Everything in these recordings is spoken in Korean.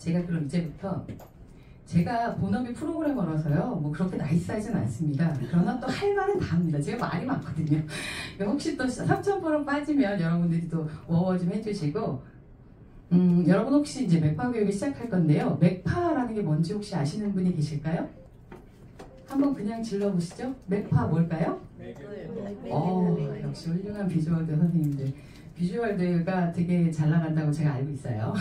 제가 그럼 이제부터 제가 본업이 프로그래머라서요 뭐 그렇게 나이스하진 않습니다. 그러나 또 할 말은 다 합니다. 제가 말이 많거든요. 혹시 또 3,000% 빠지면 여러분들이 또 워워 좀 해주시고 여러분 혹시 이제 맥파 교육을 시작할 건데요. 맥파라는 게 뭔지 혹시 아시는 분이 계실까요? 한번 그냥 질러보시죠. 맥파 뭘까요? 역시 훌륭한 비주얼들 선생님들. 비주얼들가 되게 잘 나간다고 제가 알고 있어요.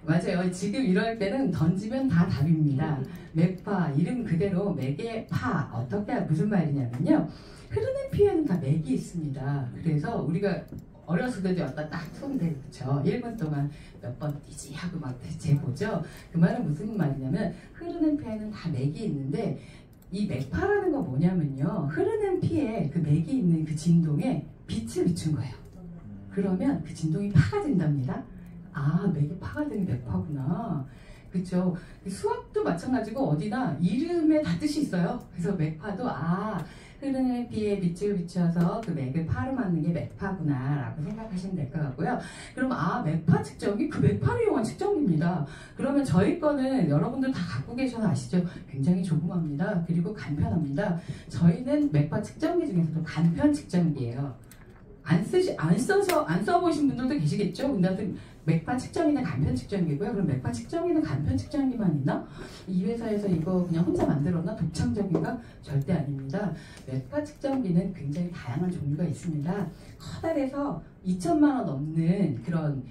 맞아요. 지금 이럴 때는 던지면 다 답입니다. 맥파, 이름 그대로 맥의 파. 어떻게, 무슨 말이냐면요. 흐르는 피에는 다 맥이 있습니다. 그래서 우리가 어렸을 때도 여기다 딱 손대, 그쵸? 1분 동안 몇 번 뛰지 하고 막 재보죠. 그 말은 무슨 말이냐면 흐르는 피에는 다 맥이 있는데 이 맥파라는 건 뭐냐면요. 흐르는 피에 그 맥이 있는 그 진동에 빛을 비춘 거예요. 그러면 그 진동이 파가 된답니다. 아, 맥이 파가 되는 맥파구나. 그쵸? 수학도 마찬가지고 어디나 이름에 다 뜻이 있어요. 그래서 맥파도 흐르는 피에 빛을 비춰서 그 맥을 파로 만든 게 맥파구나 라고 생각하시면 될 것 같고요. 그럼 맥파 측정기? 그 맥파를 이용한 측정기입니다. 그러면 저희 거는 여러분들 다 갖고 계셔서 아시죠? 굉장히 조그맣니다. 그리고 간편합니다. 저희는 맥파 측정기 중에서도 간편 측정기예요. 안 써보신 분들도 계시겠죠? 근데 하여튼 맥파 측정기는 간편 측정기고요. 그럼 맥파 측정기는 간편 측정기만 있나? 이 회사에서 이거 그냥 혼자 만들었나? 독창적인가? 절대 아닙니다. 맥파 측정기는 굉장히 다양한 종류가 있습니다. 커다래서 2천만 원 넘는 그런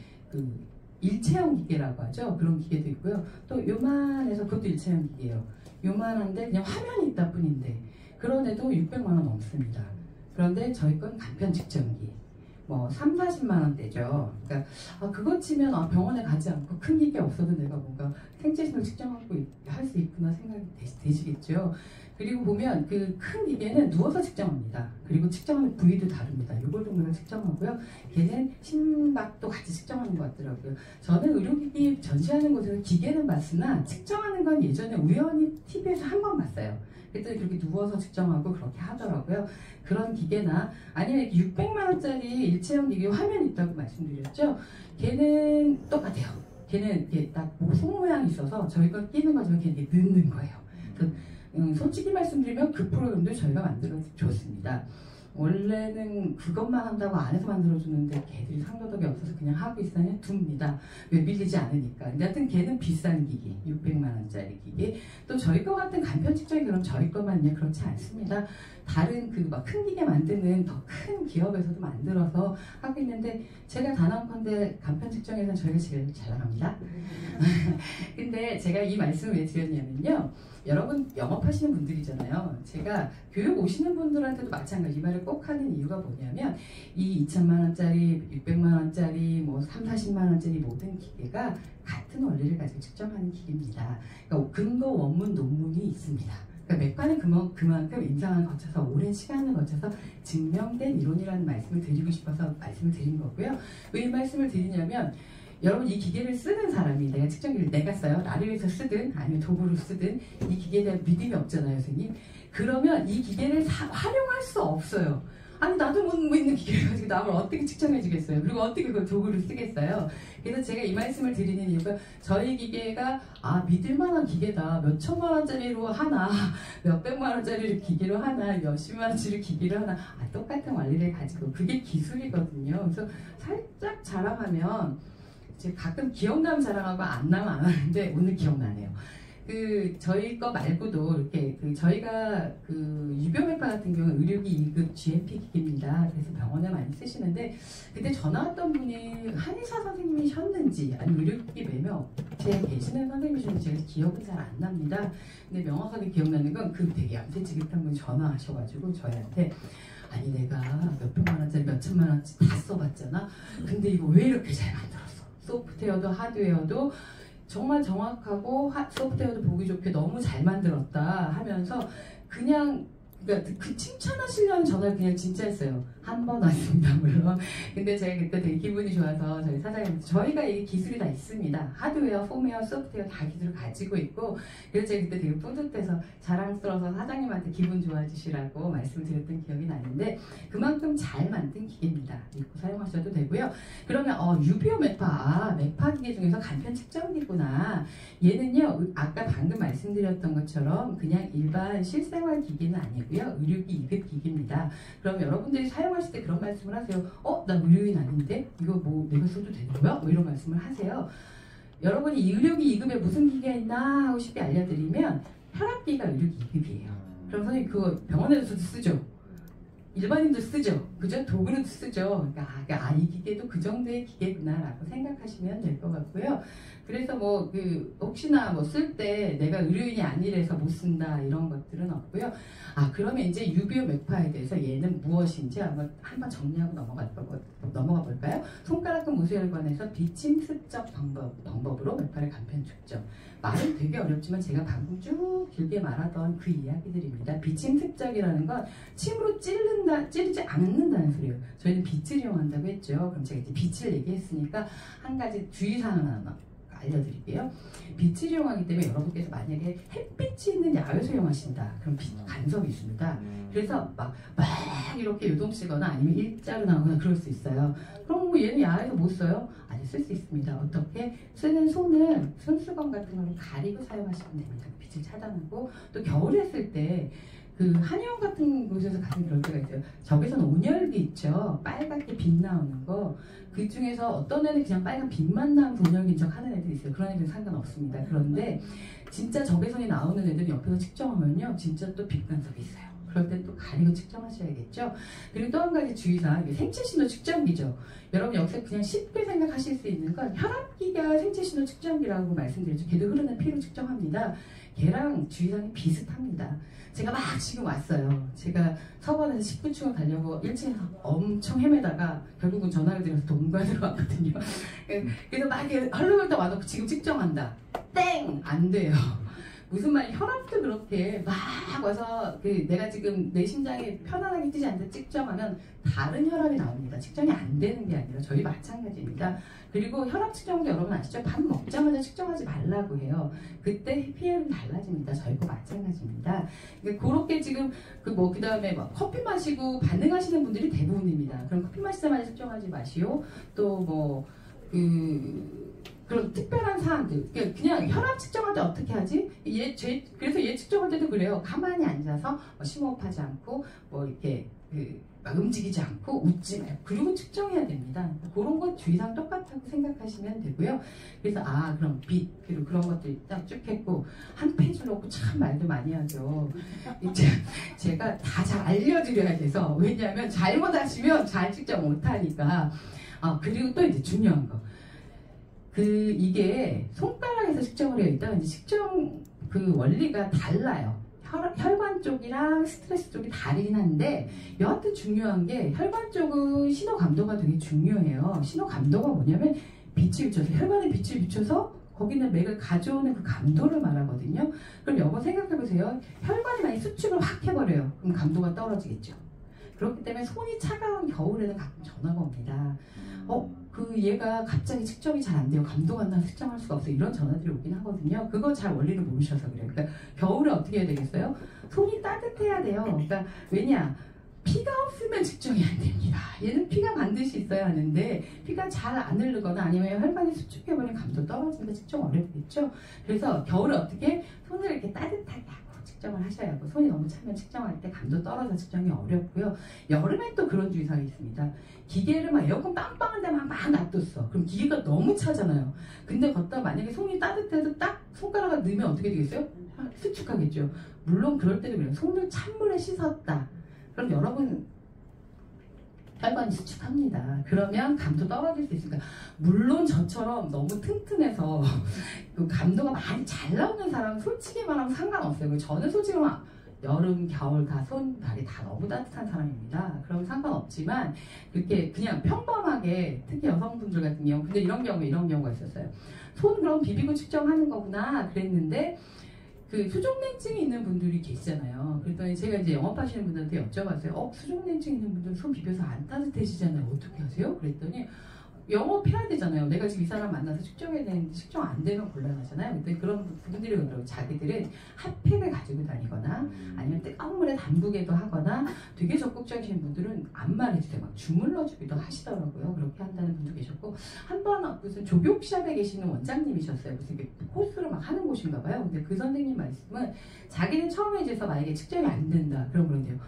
일체형 기계라고 하죠. 그런 기계도 있고요. 또 요만해서 그것도 일체형 기계예요. 요만한데 그냥 화면이 있다 뿐인데 그런 애도 600만 원 넘습니다. 그런데 저희 건 간편 측정기 뭐 3, 40만 원대죠. 그러니까 그거 치면 병원에 가지 않고 큰 기계 없어도 내가 뭔가 생체심을 측정하고 할 수 있구나 생각이 되시겠죠. 그리고 보면 그 큰 기계는 누워서 측정합니다. 그리고 측정하는 부위도 다릅니다. 요걸 정도를 측정하고요. 걔는 심박도 같이 측정하는 것 같더라고요. 저는 의료기기 전시하는 곳에서 기계는 봤으나 측정하는 건 예전에 우연히 TV에서 한 번 봤어요. 그랬더니 그렇게 누워서 측정하고 그렇게 하더라고요. 그런 기계나 아니면 600만 원짜리 일체형 기계 화면 있다고 말씀드렸죠. 걔는 똑같아요. 걔는 이렇게 딱 손 모양이 있어서 저희가 끼는 거지만 걔는 이렇게 넣는 거예요. 솔직히 말씀드리면 그 프로그램도 저희가 만들어 줬습니다. 원래는 그것만 한다고 안에서 만들어주는데 걔들이 상도덕이 없어서 그냥 하고 있으니 둡니다. 왜 밀리지 않으니까. 근데 하여튼 걔는 비싼 기기, 600만 원짜리 기기. 또 저희 거 같은 간편 측정이 그럼 저희 것만요? 그렇지 않습니다. 다른 큰 기계 만드는 더 큰 기업에서도 만들어서 하고 있는데 제가 단언컨대 간편 측정에서는 저희가 제일 잘 나갑니다. 근데 제가 이 말씀을 왜 드렸냐면요. 여러분 영업하시는 분들이잖아요. 제가 교육 오시는 분들한테도 마찬가지 이 말을 꼭 하는 이유가 뭐냐면 이 2천만 원짜리, 600만 원짜리, 뭐 3, 40만 원짜리 모든 기계가 같은 원리를 가지고 측정하는 기계입니다. 그러니까 근거 원문 논문이 있습니다. 그러니까 맥과는 그만큼 임상을 거쳐서 오랜 시간을 거쳐서 증명된 이론이라는 말씀을 드리고 싶어서 말씀을 드린 거고요. 왜 이 말씀을 드리냐면 여러분 이 기계를 쓰는 사람이 내가 측정기를 내가 써요. 나를 위해서 쓰든 아니면 도구로 쓰든 이 기계에 대한 믿음이 없잖아요, 선생님. 그러면 이 기계를 활용할 수 없어요. 아니 나도 못 있는 기계를 가지고 남을 어떻게 측정해 주겠어요. 그리고 어떻게 그걸 도구를 쓰겠어요. 그래서 제가 이 말씀을 드리는 이유가 저희 기계가 믿을만한 기계다. 몇 천만 원짜리로 하나 몇 백만 원짜리 기계로 하나 몇십만 원짜리 기계로 하나 똑같은 원리를 가지고 그게 기술이거든요. 그래서 살짝 자랑하면 가끔 기억나면 자랑하고 안 나면 안 하는데 오늘 기억나네요. 저희 거 말고도 이렇게 저희가 유병외과 같은 경우는 의료기 2급 GMP 기기입니다. 그래서 병원에 많이 쓰시는데 그때 전화 왔던 분이 한의사 선생님이셨는지 아니면 의료기기 매매업체에 계시는 선생님이셨는지 제가 기억은 잘 안 납니다. 근데 명확하게 기억나는 건 되게 얌체지긋한 분이 전화하셔가지고 저희한테 아니 내가 몇백만 원짜리 몇천만 원짜리 다 써봤잖아. 근데 이거 왜 이렇게 잘 만들었어? 소프트웨어도 하드웨어도 정말 정확하고 소프트웨어도 보기 좋게 너무 잘 만들었다 하면서 그냥 그러니까 그 칭찬하시려는 전화를 그냥 진짜 했어요. 한 번 왔습니다, 물론. 근데 제가 그때 되게 기분이 좋아서 저희 사장님한테 저희가 이 기술이 다 있습니다. 하드웨어, 펌웨어, 소프트웨어 다 기술을 가지고 있고 그래서 제가 그때 되게 뿌듯해서 자랑스러워서 사장님한테 기분 좋아지시라고 말씀드렸던 기억이 나는데 그만큼 잘 만든 기계입니다. 믿고 사용하셔도 되고요. 그러면 유비오 맥파, 맥파 기계 중에서 간편 측정기구나. 얘는요, 아까 방금 말씀드렸던 것처럼 그냥 일반 실생활 기계는 아니고요. 의료기 2급 기기입니다. 그럼 여러분들이 사용하실 때 그런 말씀을 하세요. 나 의료인 아닌데? 이거 뭐 내가 써도 되는 거야? 뭐 이런 말씀을 하세요. 여러분이 의료기 2급에 무슨 기계가 있나 하고 쉽게 알려드리면 혈압기가 의료기 2급이에요. 그럼 선생님 그거 병원에서도 쓰죠? 일반인도 쓰죠? 그죠? 도구는 쓰죠? 그러니까 이 기계도 그 정도의 기계구나 라고 생각하시면 될 것 같고요. 그래서 뭐 혹시나 뭐 쓸 때 내가 의료인이 아니라서 못 쓴다 이런 것들은 없고요. 그러면 이제 유비오 맥파에 대해서 얘는 무엇인지 한번 정리하고 넘어가 볼까요? 손가락근 모수혈관에서 비침습적 방법으로 맥파를 간편 측정. 말은 되게 어렵지만 제가 방금 쭉 길게 말하던 그 이야기들입니다. 비침습적이라는 건 침으로 찌르지 않는다는 소리예요. 저희는 빛을 이용한다고 했죠. 그럼 제가 이제 빛을 얘기했으니까 한 가지 주의사항을 하나 알려드릴게요. 빛을 이용하기 때문에 여러분께서 만약에 햇빛이 있는 야외에서 이용하신다. 그럼 간섭이 있습니다. 그래서 막 이렇게 요동치거나 아니면 일자로 나오거나 그럴 수 있어요. 그럼 뭐 얘는 야외에서 못 써요? 아니, 쓸 수 있습니다. 어떻게? 쓰는 손은 손수건 같은 걸로 가리고 사용하시면 됩니다. 빛을 차단하고 또 겨울에 쓸 때 그 한의원 같은 곳에서 가끔 그럴 때가 있어요. 저기서는 온열기 있죠. 빨갛게 빛 나오는 거. 그 중에서 어떤 애는 그냥 빨간 빛만 나오는 온열기인 척 하는 애들이 있어요. 그런 애들은 상관없습니다. 그런데 진짜 적외선이 나오는 애들 옆에서 측정하면요. 진짜 또 빛 간섭이 있어요. 그럴 때 또 가리고 측정하셔야겠죠. 그리고 또 한 가지 주의사항, 생체신호 측정기죠. 여러분 여기서 그냥 쉽게 생각하실 수 있는 건 혈압기가 생체신호 측정기라고 말씀드렸죠. 걔도 흐르는 피로 측정합니다. 걔랑 주의사항이 비슷합니다. 제가 막 지금 왔어요. 제가 서반에서 19층을 가려고 1층에서 엄청 헤매다가 결국은 전화를 드려서 동관으로 왔거든요. 그래서 막 헐렁헐렁 와놓고 지금 측정한다. 땡! 안 돼요. 무슨 말, 혈압도 그렇게 막 와서 내가 지금 내 심장이 편안하게 뛰지 않는데 측정하면 다른 혈압이 나옵니다. 측정이 안 되는 게 아니라 저희 마찬가지입니다. 그리고 혈압 측정도 여러분 아시죠? 밥 먹자마자 측정하지 말라고 해요. 그때 PM은 달라집니다. 저희도 마찬가지입니다. 그렇게 지금 그 다음에 커피 마시고 반응하시는 분들이 대부분입니다. 그럼 커피 마시자마자 측정하지 마시오. 또 그런 특별한 사항들, 그냥 혈압 측정할 때 어떻게 하지? 그래서 얘 측정할 때도 그래요. 가만히 앉아서 심호흡하지 않고 이렇게 막 움직이지 않고 웃지 말고 그리고 측정해야 됩니다. 그런 것 주의사항 똑같다고 생각하시면 되고요. 그래서 그럼 빛 그리고 그런 것들 딱 쭉 했고 한 페이지 놓고 참 말도 많이 하죠. 이제 제가 다 잘 알려드려야 돼서 왜냐하면 잘못하시면 잘 측정 못하니까. 그리고 또 이제 중요한 거. 이게 손가락에서 측정을 해야 있다. 이제 측정 원리가 달라요. 혈관 쪽이랑 스트레스 쪽이 다르긴 한데 여하튼 중요한 게 혈관 쪽은 신호 감도가 되게 중요해요. 신호 감도가 뭐냐면 빛을 비춰서 혈관에 빛을 비춰서 거기는 맥을 가져오는 그 감도를 말하거든요. 그럼 여러분 생각해보세요. 혈관이 많이 수축을 확 해버려요. 그럼 감도가 떨어지겠죠. 그렇기 때문에 손이 차가운 겨울에는 가끔 전화가 옵니다. 얘가 갑자기 측정이 잘 안 돼요. 감도가 안 나서 측정할 수가 없어요. 이런 전화들이 오긴 하거든요. 그거 잘 원리를 모르셔서 그래요. 그러니까 겨울에 어떻게 해야 되겠어요? 손이 따뜻해야 돼요. 그러니까 왜냐? 피가 없으면 측정이 안 됩니다. 얘는 피가 반드시 있어야 하는데 피가 잘 안 흐르거나 아니면 혈관이 수축해버리면 감도 떨어지니까 측정 어렵겠죠. 그래서 겨울에 어떻게 손을 이렇게 따뜻하게 하고 측정을 하셔야 하고 손이 너무 차면 측정할 때 감도 떨어져 측정이 어렵고요. 여름엔 또 그런 주의사항이 있습니다. 기계를 에어컨 빵빵한 데만 막 놔뒀어. 그럼 기계가 너무 차잖아요. 근데 걷다 만약에 손이 따뜻해서 딱 손가락을 넣으면 어떻게 되겠어요? 수축하겠죠. 물론 그럴 때도 그래요. 손을 찬물에 씻었다. 그럼 여러분 혈관이 수축합니다. 그러면 감도 떨어질 수 있으니까 물론 저처럼 너무 튼튼해서 그 감도가 많이 잘 나오는 사람은 솔직히 말하면 상관없어요. 저는 솔직히 말하면 여름, 겨울 다 손, 발이 다 너무 따뜻한 사람입니다. 그럼 상관없지만 그렇게 그냥 평범하게 특히 여성분들 같은 경우 근데 이런 경우가 있었어요. 손 그럼 비비고 측정하는 거구나 그랬는데 그 수족냉증이 있는 분들이 계시잖아요. 그랬더니 제가 이제 영업하시는 분들한테 여쭤봤어요. 수족냉증 있는 분들 손 비벼서 안 따뜻해지잖아요. 어떻게 하세요? 그랬더니 영업해야 되잖아요. 내가 지금 이 사람 만나서 측정해야 되는데 측정 안 되면 곤란하잖아요. 근데 그런 분들이 그러더라고요. 자기들은 핫팩을 가지고 다니거나 아니면 뜨거운 물에 담그기도 하거나 되게 적극적이신 분들은 안 말해주세요. 막 주물러주기도 하시더라고요. 그렇게 한다는 분도 계셨고 한 번 무슨 조교샵에 계시는 원장님이셨어요. 무슨 이렇게 코스로 막 하는 곳인가 봐요. 근데 그 선생님 말씀은 자기는 처음에 이제서 만약에 측정이 안 된다. 그럼 그런데요.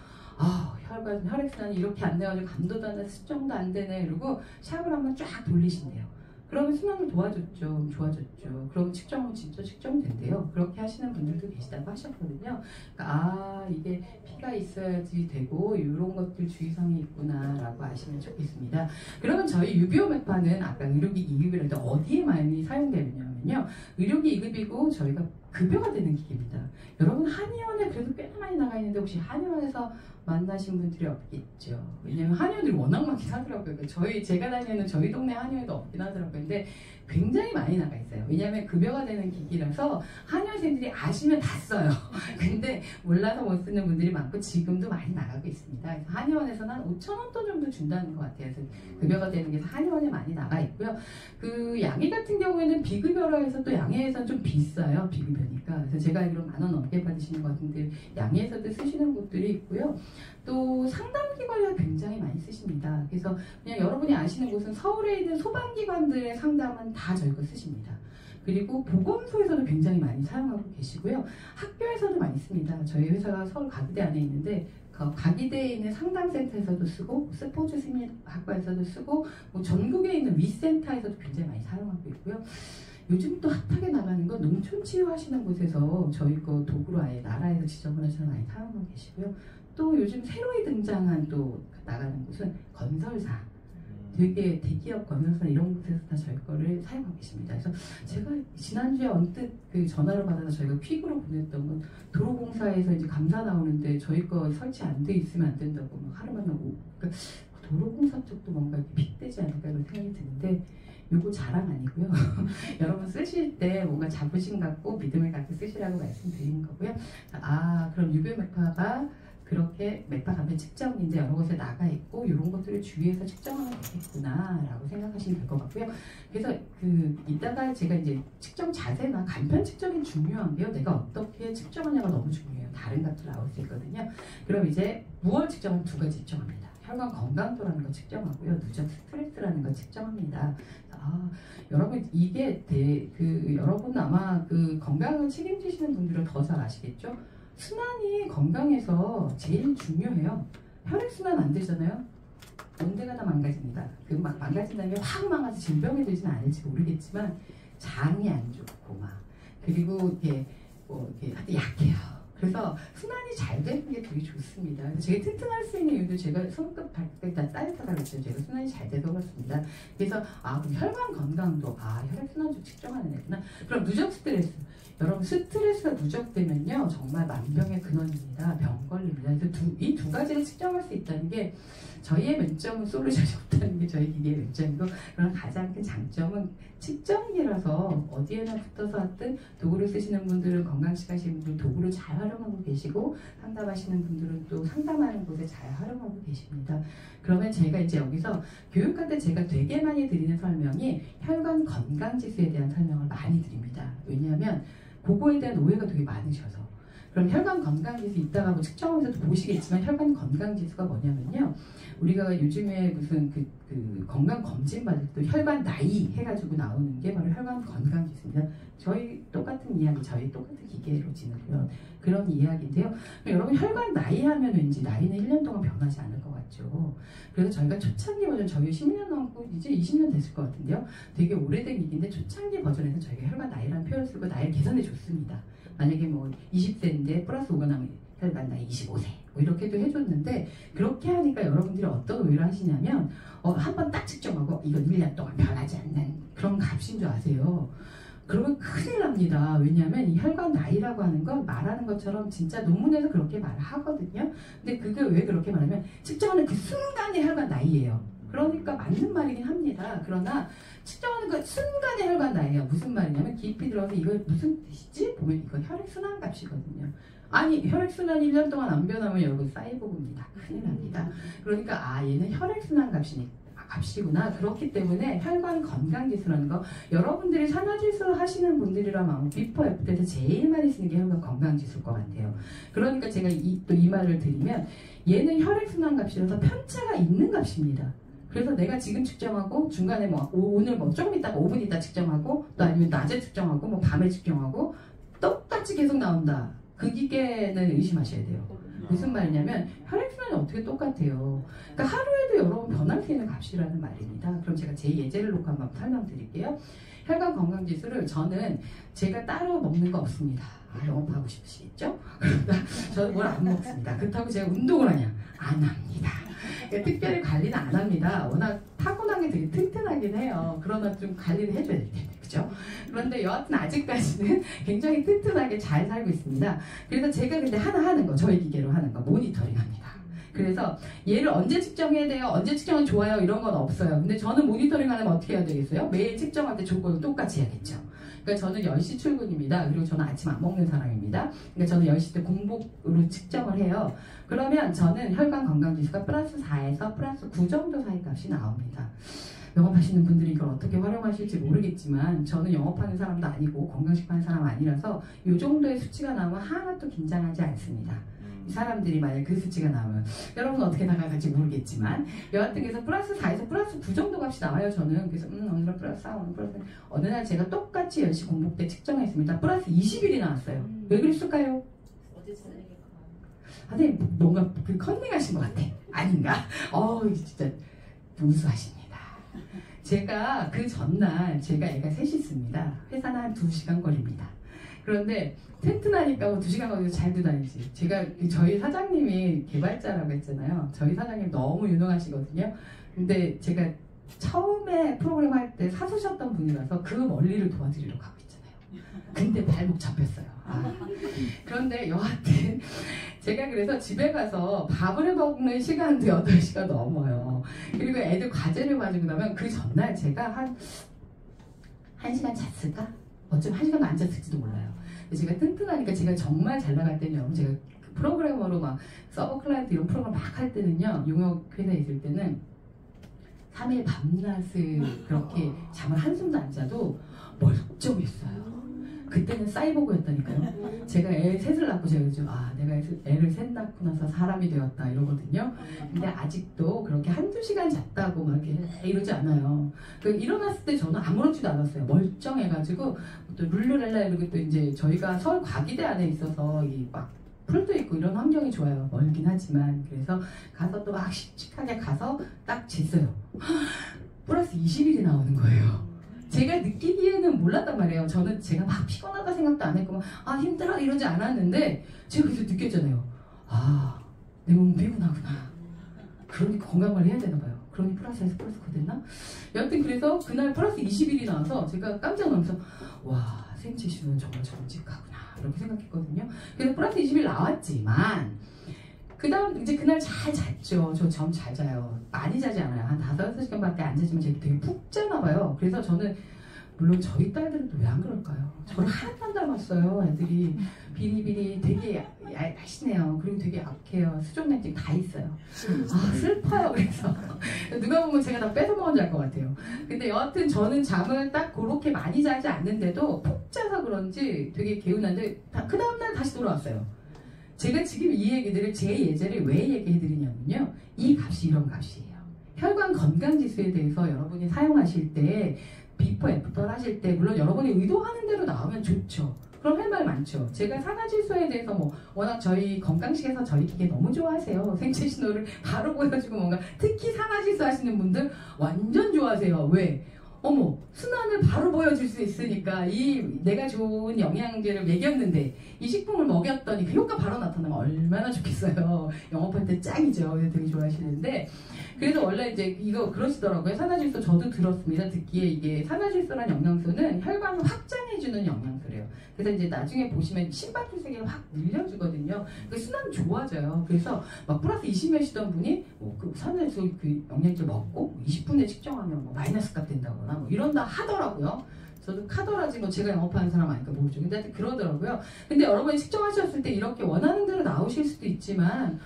혈액순환이 이렇게 안 돼가지고 감도도 안 돼, 측정도 안 되네. 그리고 샵을 한번 쫙 돌리신대요. 그러면 순환을 도와줬죠. 좋아졌죠. 그럼 측정은 진짜 측정된대요. 그렇게 하시는 분들도 계시다고 하셨거든요. 그러니까 이게 피가 있어야지 되고 이런 것들 주의사항이 있구나라고 아시면 좋겠습니다. 그러면 저희 유비오 메파는 아까 의료기 2급이랄 때 어디에 많이 사용되느냐면요. 의료기 2급이고 저희가 급여가 되는 기계입니다. 여러분 한의원에 그래도 꽤나 많이 나가 있는데 혹시 한의원에서 만나신 분들이 없겠죠. 왜냐면 한의원들이 워낙 많긴 하더라고요. 그러니까 제가 다니는 저희 동네 한의원도 없긴 하더라고요. 근데 굉장히 많이 나가 있어요. 왜냐하면 급여가 되는 기기라서 한의원생들이 아시면 다 써요. 근데 몰라서 못 쓰는 분들이 많고 지금도 많이 나가고 있습니다. 그래서 한의원에서는 한 5,000원 돈 정도 준다는 것 같아요. 그래서 급여가 되는 게 한의원에 많이 나가 있고요. 그 양해 같은 경우에는 비급여라 해서 또 양해에서는 좀 비싸요. 비급여니까. 그래서 제가 알기로 10,000원 넘게 받으시는 것 같은데 양해에서도 쓰시는 곳들이 있고요. 또 상담기관에서 굉장히 많이 쓰십니다. 그래서 그냥 여러분이 아시는 곳은 서울에 있는 소방기관들의 상담은 다 저희 거 쓰십니다. 그리고 보건소에서도 굉장히 많이 사용하고 계시고요. 학교에서도 많이 씁니다. 저희 회사가 서울 가기대 안에 있는데 가기대에 있는 상담센터에서도 쓰고 스포츠심리학과에서도 쓰고 뭐 전국에 있는 위센터에서도 굉장히 많이 사용하고 있고요. 요즘 또 핫하게 나가는 건 농촌 치유하시는 곳에서 저희 거 도구로 아예 나라에서 지정을 해서 많이 사용하고 계시고요. 또 요즘 새로이 등장한 또 나가는 곳은 건설사, 되게 대기업 건설사 이런 곳에서 다 저희 거를 사용하고 계십니다. 그래서 제가 지난주에 언뜻 그 전화를 받아서 저희가 퀵으로 보냈던 건 도로공사에서 이제 감사 나오는데 저희 거 설치 안 돼 있으면 안 된다고 막 하루만 하고 그러니까 도로공사 쪽도 뭔가 이렇게 픽되지 않을까 이런 생각이 드는데 요거 자랑 아니고요. 여러분 쓰실 때 뭔가 자부심 갖고 믿음을 갖고 쓰시라고 말씀드리는 거고요. 그럼 유비오 메파가 그렇게 메파 감변 측정이 이제 여러 곳에 나가 있고 이런 것들을 주의해서 측정하면 되겠구나 라고 생각하시면 될 것 같고요. 그래서 이따가 제가 이제 측정 자세나 간편 측정이 중요한 게요. 내가 어떻게 측정하냐가 너무 중요해요. 다른 값도 나올 수 있거든요. 그럼 이제 무월 측정은 2가지 측정합니다. 혈관 건강도라는 거 측정하고요. 누적 스트레스라는 거 측정합니다. 여러분 이게 여러분 아마 그 건강을 책임지시는 분들은 더 잘 아시겠죠? 순환이 건강에서 제일 중요해요. 혈액순환 안 되잖아요. 온데가 다 망가집니다. 망가진다는 게 확 망가서 질병이 되지는 않을지 모르겠지만 장이 안 좋고 그리고 이렇게 하여튼 약해요. 그래서 순환이 잘 되는 게 되게 좋습니다. 그래서 제가 튼튼할 수 있는 이유도 제가 성급 발달이 다 따뜻하다고 했죠. 제가 순환이 잘 돼서 그렇습니다. 그래서 그럼 혈관 건강도 혈액순환 좀 측정하는 애구나. 그럼 누적 스트레스. 여러분 스트레스가 누적되면요 정말 만병의 근원입니다. 병 걸립니다. 그래서 이 두 가지를 측정할 수 있다는 게 저희의 맹점은 솔루션이 없다는 게 저희 기계의 맹점이고 그런 가장 큰 장점은 측정기라서 어디에나 붙어서 하든 도구를 쓰시는 분들은 건강식 하시는 분들은 도구를 잘 활용하고 계시고 상담하시는 분들은 또 상담하는 곳에 잘 활용하고 계십니다. 그러면 제가 이제 여기서 교육할 때 제가 되게 많이 드리는 설명이 혈관 건강지수에 대한 설명을 많이 드립니다. 왜냐하면 그거에 대한 오해가 되게 많으셔서 그럼 혈관 건강지수 이따가 뭐 측정하면서도 보시겠지만 혈관 건강지수가 뭐냐면요 우리가 요즘에 무슨 건강 검진 받을 때 혈관 나이 해가지고 나오는 게 바로 혈관 건강지수입니다. 저희 똑같은 이야기, 저희 똑같은 기계로 지는 그런 이야기인데요. 여러분 혈관 나이 하면 왠지 나이는 1년 동안 변하지 않을 것 같죠. 그래서 저희가 초창기 버전 저희 10년 넘고 이제 20년 됐을 것 같은데요. 되게 오래된 기기인데 초창기 버전에서 저희가 혈관 나이라는 표현을 쓰고 나이를 계산해 줬습니다. 만약에 뭐 20세인데 플러스 5가 나면 혈관 나이 25세 뭐 이렇게도 해줬는데 그렇게 하니까 여러분들이 어떤 오해를 하시냐면 한 번 딱 측정하고 이건 1년 동안 변하지 않는 그런 값인 줄 아세요. 그러면 큰일 납니다. 왜냐하면 이 혈관 나이라고 하는 건 말하는 것처럼 진짜 논문에서 그렇게 말을 하거든요. 근데 그게 왜 그렇게 말하면 측정하는 그 순간의 혈관 나이예요. 그러니까 맞는 말이긴 합니다. 그러나 측정하는 그 순간의 혈관 나이가 무슨 말이냐면 깊이 들어서 이거 무슨 뜻이지? 보면 이거 혈액순환 값이거든요. 아니 혈액순환 1년 동안 안 변하면 여러분 사이보그입니다. 큰일 납니다. 그러니까 얘는 혈액순환 값이구나. 그렇기 때문에 혈관 건강지수라는 거 여러분들이 산화질소 하시는 분들이라면 비포 애프터에서 제일 많이 쓰는 게 혈관 건강지수일 것 같아요. 그러니까 제가 또 이 말을 드리면 얘는 혈액순환 값이라서 편차가 있는 값입니다. 그래서 내가 지금 측정하고 중간에 오늘 조금 있다가 5분 있다 측정하고 또 아니면 낮에 측정하고 밤에 측정하고 똑같이 계속 나온다. 그 기계는 의심하셔야 돼요. 무슨 말이냐면 혈액순환이 어떻게 똑같아요. 그러니까 하루에도 여러 번 변할 수 있는 값이라는 말입니다. 그럼 제가 제 예제를 놓고 한번 설명드릴게요. 혈관 건강지수를 저는 제가 따로 먹는 거 없습니다. 영업하고 싶으시겠죠? 그러니까 저는 뭘 안 먹습니다. 그렇다고 제가 운동을 하냐? 안 합니다. 그러니까 특별히 관리는 안 합니다. 워낙 타고난 게 되게 튼튼하긴 해요. 그러나 좀 관리를 해줘야 될 텐데, 그죠? 그런데 여하튼 아직까지는 굉장히 튼튼하게 잘 살고 있습니다. 그래서 제가 근데 하나 하는 거, 저희 기계로 하는 거, 모니터링 합니다. 그래서 얘를 언제 측정해야 돼요? 언제 측정은 좋아요? 이런 건 없어요. 근데 저는 모니터링 하려면 어떻게 해야 되겠어요? 매일 측정할 때 저거 똑같이 해야겠죠. 그러니까 저는 10시 출근입니다. 그리고 저는 아침 안 먹는 사람입니다. 그러니까 저는 10시 때 공복으로 측정을 해요. 그러면 저는 혈관 건강지수가 플러스 4에서 플러스 9 정도 사이 값이 나옵니다. 영업하시는 분들이 이걸 어떻게 활용하실지 모르겠지만 저는 영업하는 사람도 아니고 건강식 하는 사람 아니라서 이 정도의 수치가 나오면 하나도 긴장하지 않습니다. 사람들이 만약 그 수치가 나오면 여러분 어떻게 나가갈지 모르겠지만 여하튼 그래서 플러스 4에서 플러스 9 정도 값이 나와요. 저는 그래서 오늘은 플러스 4, 오늘 플러스 4. 어느 날 제가 똑같이 10시 공복 때 측정했습니다. 플러스 20일이 나왔어요. 왜 그랬을까요? 근데 뭔가 그 컨닝하신 것 같아. 아닌가? 진짜 우수하십니다. 제가 그 전날 제가 애가 셋이 있습니다. 회사는 한 2시간 거리입니다. 그런데 튼튼하니까 2시간 거리도 잘도 다니지. 제가 저희 사장님이 개발자라고 했잖아요. 저희 사장님 너무 유능하시거든요. 근데 제가 처음에 프로그램 할 때 사수셨던 분이라서 그 멀리를 도와드리러 가고 있잖아요. 근데 발목 잡혔어요. 그런데 여하튼 제가 그래서 집에 가서 밥을 해 먹는 시간도 8시가 넘어요. 그리고 애들 과제를 가지고 나면 그 전날 제가 한 1시간 잤을까? 어쩌면 1시간도 안 잤을지도 몰라요. 제가 튼튼하니까 제가 정말 잘 나갈 때는요. 제가 프로그래머로 막 서버 클라이언트 이런 프로그램 막 할 때는요. 용역 회사에 있을 때는 3일 밤낮을 그렇게 잠을 한숨도 안 자도 멀쩡했어요. 그때는 사이보그였다니까요. 제가 애 셋을 낳고 제가 요즘 내가 애를 셋 낳고 나서 사람이 되었다 이러거든요. 근데 아직도 그렇게 한두 시간 잤다고 막 이렇게 이러지 않아요. 일어났을 때 저는 아무렇지도 않았어요. 멀쩡해가지고 또 룰루랄라 이러고 또 이제 저희가 서울 과기대 안에 있어서 막 풀도 있고 이런 환경이 좋아요. 멀긴 하지만 그래서 가서 또 막 씩씩하게 가서 딱 쟀어요. 플러스 20일이 나오는 거예요. 제가 느끼기에는 몰랐단 말이에요. 저는 제가 막 피곤하다 생각도 안 했고 힘들어 이러지 않았는데 제가 그래서 느꼈잖아요. 내 몸은 피곤하구나. 그러니까 건강관리 해야 되나 봐요. 그러니 플러스에서 플러스 9 됐나? 여하튼 그래서 그날 플러스 20일이 나와서 제가 깜짝 놀라면서 와 생체시는 정말 정직하구나 이렇게 생각했거든요. 그래서 플러스 20일 나왔지만 그 다음 이제 그날 잘 잤죠. 저 잠 잘 자요. 많이 자지 않아요. 한 5-6시간밖에 안 자지만 제가 되게 푹 자나 봐요. 그래서 저는 물론 저희 딸들은 또 왜 안 그럴까요? 저를 하나도 안 닮았어요. 애들이 비리비리 되게 날씬해요. 그리고 되게 약해요. 수족냉증 다 있어요. 슬퍼요. 그래서 누가 보면 제가 다 뺏어 먹은 줄 알 것 같아요. 근데 여하튼 저는 잠을 딱 그렇게 많이 자지 않는데도 푹 자서 그런지 되게 개운한데 그 다음날 다시 돌아왔어요. 제가 지금 이 얘기들을 제 예제를 왜 얘기해드리냐면요. 이 값이 이런 값이에요. 혈관 건강지수에 대해서 여러분이 사용하실 때 비포 애프터 하실 때 물론 여러분이 의도하는 대로 나오면 좋죠. 그럼 할 말 많죠. 제가 산화질소에 대해서 워낙 저희 건강식에서 저희 기계 너무 좋아하세요. 생체 신호를 바로 보여주고 뭔가 특히 산화질소 하시는 분들 완전 좋아하세요. 왜? 순환을 바로 보여줄 수 있으니까 내가 좋은 영양제를 먹였는데 이 식품을 먹였더니 그 효과 바로 나타나면 얼마나 좋겠어요. 영업할 때 짱이죠. 되게 좋아하시는데 그래서 원래 이제 이거 그러시더라고요. 산화질소 저도 들었습니다. 듣기에 이게 산화질소란 영양소는 혈관을 확장해주는 늘려주는 영양소래요. 그래서 이제 나중에 보시면 심박수 세계를 확 늘려주거든요. 그 순환 좋아져요. 그래서 막 플러스 20몇이던 분이 그 산에서 그 영양제 먹고 20분에 측정하면 뭐 마이너스 값 된다거나 뭐 이런다 하더라고요. 저도 카더라지 뭐 제가 영업하는 사람 아니까 모르죠. 근데 하여튼 그러더라고요. 근데 여러분이 측정하셨을 때 이렇게 원하는 대로 나오실 수도 있지만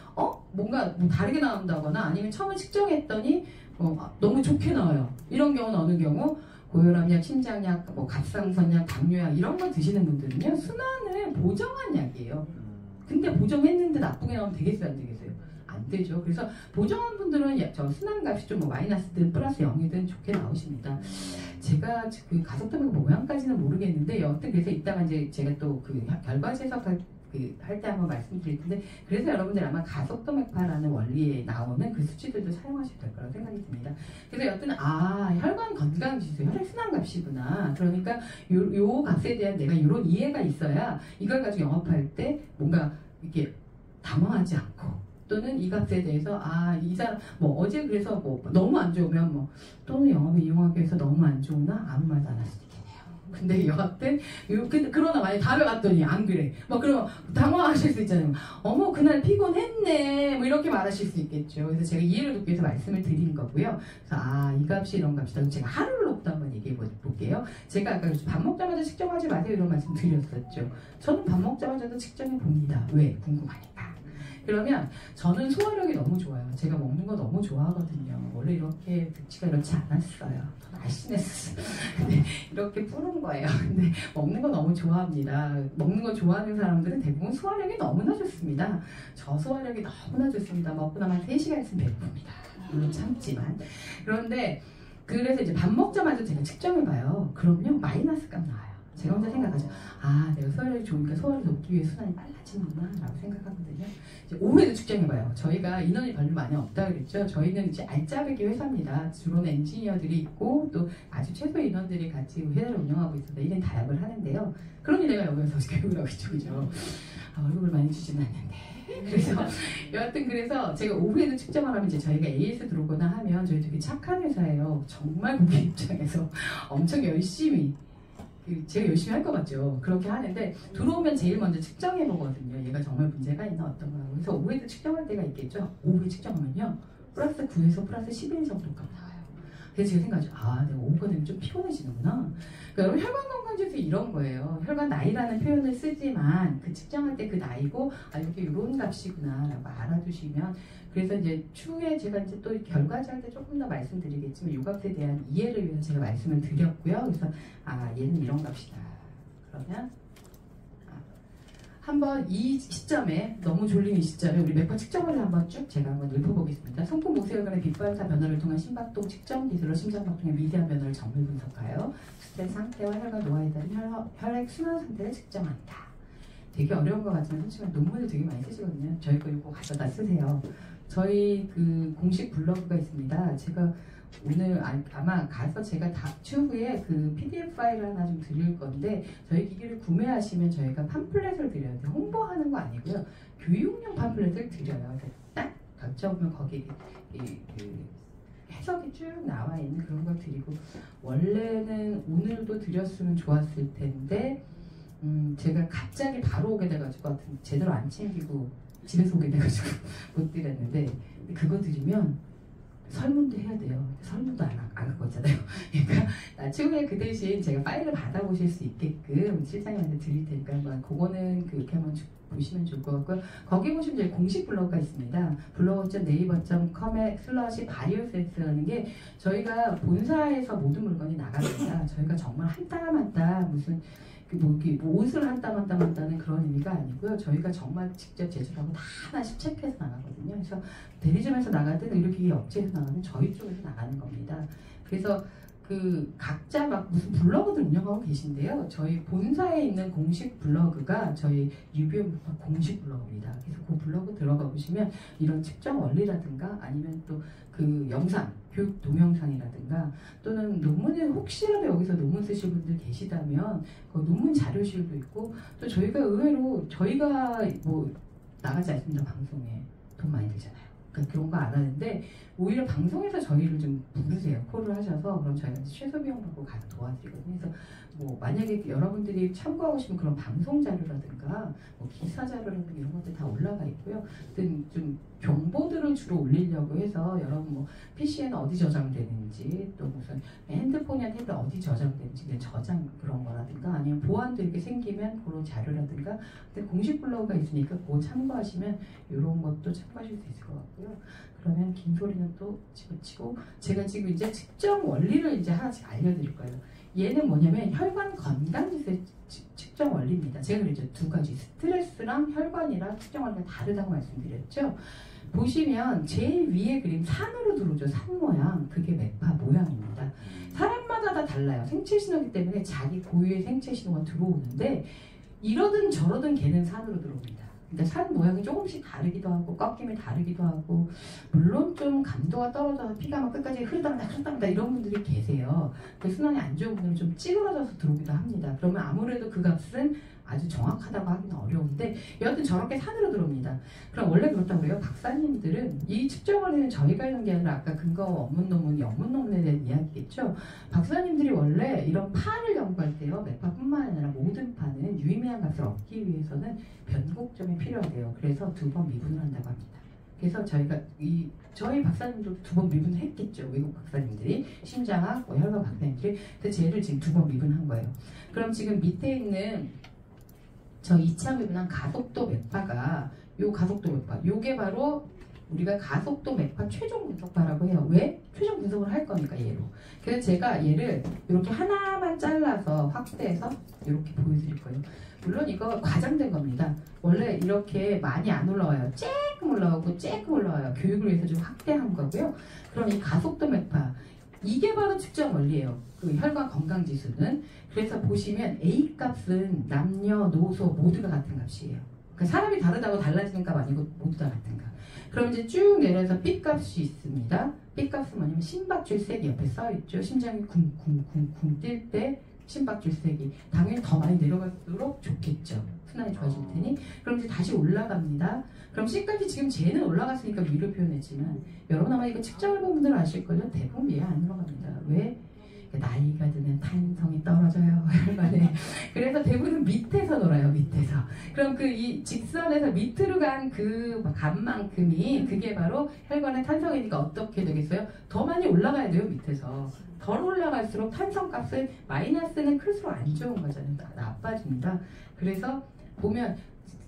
뭔가 뭐 다르게 나온다거나 아니면 처음에 측정했더니 너무 좋게 나와요. 이런 경우는 어느 경우 고혈압약, 심장약, 뭐 갑상선약, 당뇨약 이런 거 드시는 분들은요 순환을 보정한 약이에요. 근데 보정했는데 나쁘게 나오면 되겠어요, 안 되겠어요? 안 되죠. 그래서 보정한 분들은 저 순환값이 좀 뭐 마이너스든 플러스 0이든 좋게 나오십니다. 제가 그 가속도면 모양까지는 모르겠는데 여튼 그래서 이따가 이제 제가 또 그 결과지 해석할 할 때 한번 말씀드릴 텐데 그래서 여러분들 아마 가속도맥파라는 원리에 나오는 그 수치들도 사용하셔도 될 거라고 생각이 듭니다. 그래서 여튼 혈관 건강지수, 혈액순환 값이구나. 그러니까 요 값에 대한 내가 이런 이해가 있어야 이걸 가지고 영업할 때 뭔가 이렇게 당황하지 않고 또는 이 값에 대해서 이 사람 뭐 어제 그래서 뭐 너무 안 좋으면 뭐 또는 영업을 이용하기 위해서 너무 안 좋으나 아무 말도 안 할 수도 있겠네요. 근데 여하튼 그러나 만약에 다음에 갔더니 안 그래 뭐 그러면 당황하실 수 있잖아요. 어머 그날 피곤했네 뭐 이렇게 말하실 수 있겠죠. 그래서 제가 이해를 돕기 위해서 말씀을 드린 거고요. 그래서 이 값이 이런 값이다. 제가 하루를 놓고 한번 얘기해 볼게요. 제가 아까 밥 먹자마자 측정하지 마세요 이런 말씀 드렸었죠. 저는 밥 먹자마자도 측정해 봅니다. 왜? 궁금하니까. 그러면 저는 소화력이 너무 좋아요. 제가 먹는 거 너무 좋아하거든요. 원래 이렇게 득치가 이렇지 않았어요. 날씬했어요. 근데 이렇게 뿌른 거예요. 근데 먹는 거 너무 좋아합니다. 먹는 거 좋아하는 사람들은 대부분 소화력이 너무나 좋습니다. 저 소화력이 너무나 좋습니다. 먹고 나면 3시간 있으면 배고픕니다. 물론 참지만. 그런데 그래서 이제 밥 먹자마자 제가 측정해봐요. 그럼요 마이너스 값 나와요. 제가 혼자 생각하죠. 내가 소화력이 좋으니까 소화를 돕기 위해 순환이 빨라지는구나 라고 생각하거든요. 이제 오후에도 측정해봐요. 저희가 인원이 별로 많이 없다 그랬죠. 저희는 이제 알짜배기 회사입니다. 주로는 엔지니어들이 있고 또 아주 최소 인원들이 같이 회사를 운영하고 있어서 1인 다역을 하는데요. 그러니 내가 여기 와서 교육을 하고 있죠. 그죠? 월급을 많이 주지는 않는데. 그래서 여하튼 그래서 제가 오후에도 측정을 하면 이제 저희가 AS 들어오거나 하면 저희 되게 착한 회사예요. 정말 고객 입장에서 엄청 열심히 제가 열심히 할 것 같죠. 그렇게 하는데 들어오면 제일 먼저 측정해 보거든요. 얘가 정말 문제가 있나 어떤 거라고. 그래서 오후에도 측정할 때가 있겠죠. 오후에 측정하면요. 플러스 9에서 플러스 11 정도가 나와요. 그래서 제가 생각하죠. 내가 오후가 되면 좀 피곤해지는구나. 그러니까 혈관 건강지수 이런 거예요. 혈관 나이라는 표현을 쓰지만 그 측정할 때 그 나이고 이렇게 이런 값이구나 라고 알아두시면 그래서 이제 추후에 제가 이제 또 결과지 할 때 조금 더 말씀드리겠지만 이 값에 대한 이해를 위해서 제가 말씀을 드렸고요. 그래서 얘는 이런 값이다. 그러면 한번 이 시점에 너무 졸린 이 시점에 우리 몇 번 측정을 한번 쭉 제가 한번 읊어보겠습니다. 성품 모세혈관의 빛발사 변화를 통한 심박동 측정 기술로 심장박동의 미세한 변화를 정밀 분석하여 스트레스 상태와 혈관 노화에 따른 혈액 순환 상태를 측정한다. 되게 어려운 것 같지만 솔직히 논문을 되게 많이 쓰시거든요. 저희 거 이거 가져다 쓰세요. 저희 그 공식 블로그가 있습니다. 제가 오늘 아마 가서 제가 추후에 그 PDF 파일 하나 좀 드릴 건데 저희 기기를 구매하시면 저희가 팜플렛을 드려요. 홍보하는 거 아니고요. 교육용 팜플렛을 드려요. 딱 겹쳐보면 거기 그 해석이 쭉 나와 있는 그런 걸 드리고 원래는 오늘도 드렸으면 좋았을 텐데 제가 갑자기 바로 오게 돼가지고 제대로 안 챙기고 집에서 오게 돼가지고 못 드렸는데 그거 드리면 설문도 해야 돼요. 설문도 안 갖고 있잖아요. 그러니까 추후에 그 대신 제가 파일을 받아보실 수 있게끔 실장님한테 드릴 테니까 한번 그거는 그렇게 한번 보시면 좋을 것 같고요. 거기 보시면 저희 공식 블로그가 있습니다. blog.naver.com/바리오센스라는 게 저희가 본사에서 모든 물건이 나갑니다. 저희가 정말 한 땀 한 땀 무슨 뭐 옷을 한 땀 한 땀 한다는 그런 의미가 아니고요. 저희가 정말 직접 제작하고 다 하나씩 체크해서 나가거든요. 그래서 대리점에서 나가든 이렇게 업체에서 나가든 저희 쪽에서 나가는 겁니다. 그래서 그 각자 막 무슨 블로그들 운영하고 계신데요. 저희 본사에 있는 공식 블로그가 저희 유비온부터 공식 블로그입니다. 그래서 그 블로그 들어가 보시면 이런 측정 원리라든가 아니면 또 그 영상, 교육 동영상이라든가 또는 논문에 혹시라도 여기서 논문 쓰실 분들 계시다면 그 논문 자료실도 있고 또 저희가 의외로 저희가 뭐 나가지 않습니다. 방송에 돈 많이 들잖아요. 그러니까 그런 거 안 하는데 오히려 방송에서 저희를 좀 부르세요. 콜을 하셔서 그럼 저희가 최소 비용 받고 가서 도와드리거든요. 그래서 뭐 만약에 여러분들이 참고하고 싶은 그런 방송 자료라든가 뭐 기사 자료라든가 이런 것들 다 올라가 있고요. 좀 정보들을 주로 올리려고 해서 여러분 뭐 PC에는 어디 저장되는지 또 무슨 핸드폰이나 태블릿 어디 저장되는지 저장 그런 거라든가 아니면 보안도 이렇게 생기면 그런 자료라든가 근데 공식 블로그가 있으니까 그거 참고하시면 이런 것도 참고하실 수 있을 것 같고요. 그러면 긴 소리는 또 집어치고 제가 지금 이제 측정 원리를 이제 하나씩 알려드릴 거예요. 얘는 뭐냐면 혈관 건강지수 측정 원리입니다. 제가 그랬죠. 두 가지 스트레스랑 혈관이랑 측정 원리가 다르다고 말씀드렸죠. 보시면 제일 위에 그림 산으로 들어오죠. 산 모양 그게 맥파 모양입니다. 사람마다 다 달라요. 생체 신호기 때문에 자기 고유의 생체 신호가 들어오는데 이러든 저러든 걔는 산으로 들어옵니다. 근데 산 모양이 조금씩 다르기도 하고 꺾임이 다르기도 하고 물론 좀 감도가 떨어져서 피가 막 끝까지 흐르다가 이런 분들이 계세요. 그 순환이 안 좋은 분들은 좀 찌그러져서 들어오기도 합니다. 그러면 아무래도 그 값은 아주 정확하다고 하기는 어려운데 여하튼 저렇게 산으로 들어옵니다. 그럼 원래 그렇다고 그래요. 박사님들은 이 측정원리는 저희가 하는 게 아니라 아까 근거 원문 논문, 영문 논문에 대한 이야기겠죠. 박사님들이 원래 이런 파를 연구할 때요. 맥파뿐만 아니라 모든 파는 유의미한 값을 얻기 위해서는 변곡점이 필요하대요. 그래서 2번 미분을 한다고 합니다. 그래서 저희가 저희 박사님도 2번 미분을 했겠죠. 외국 박사님들이 심장학, 혈관 박사님들이 그래서 쟤를 지금 2번 미분한 거예요. 그럼 지금 밑에 있는 저 2차 미분한 가속도 맥파가 요 가속도 맥파 요게 바로 우리가 가속도 맥파 최종 분석파라고 해요. 왜? 최종 분석을 할 거니까 얘로. 그래서 제가 얘를 이렇게 하나만 잘라서 확대해서 이렇게 보여드릴 거예요. 물론 이거 과장된 겁니다. 원래 이렇게 많이 안 올라와요. 조금 올라오고 조금 올라와요. 교육을 위해서 좀 확대한 거고요. 그럼 이 가속도 맥파 이게 바로 측정 원리예요. 그 혈관 건강 지수는. 그래서 보시면 A 값은 남녀노소 모두가 같은 값이에요. 그러니까 사람이 다르다고 달라지는 값 아니고 모두 다 같은 값. 그럼 이제 쭉 내려서 B 값이 있습니다. B 값은 뭐냐면 심박출색이 옆에 써있죠. 심장이 쿵쿵쿵쿵 뛸 때 심박출색이 당연히 더 많이 내려갈수록 좋겠죠. 순환이 좋아질 테니. 그럼 이제 다시 올라갑니다. 그럼 C까지 지금 J는 올라갔으니까 위로 표현했지만 여러분 아마 이거 측정해본 분들은 아실걸요? 대부분 위에 안 올라갑니다. 왜? 나이가 들면 탄성이 떨어져요. 혈관에. 그래서 대부분 밑에서 놀아요. 밑에서. 그럼 그 이 직선에서 밑으로 간 그 값만큼이 그게 바로 혈관의 탄성이니까 어떻게 되겠어요? 더 많이 올라가야 돼요. 밑에서. 덜 올라갈수록 탄성값은 마이너스는 클수록 안 좋은 거잖아요. 나빠집니다. 그래서 보면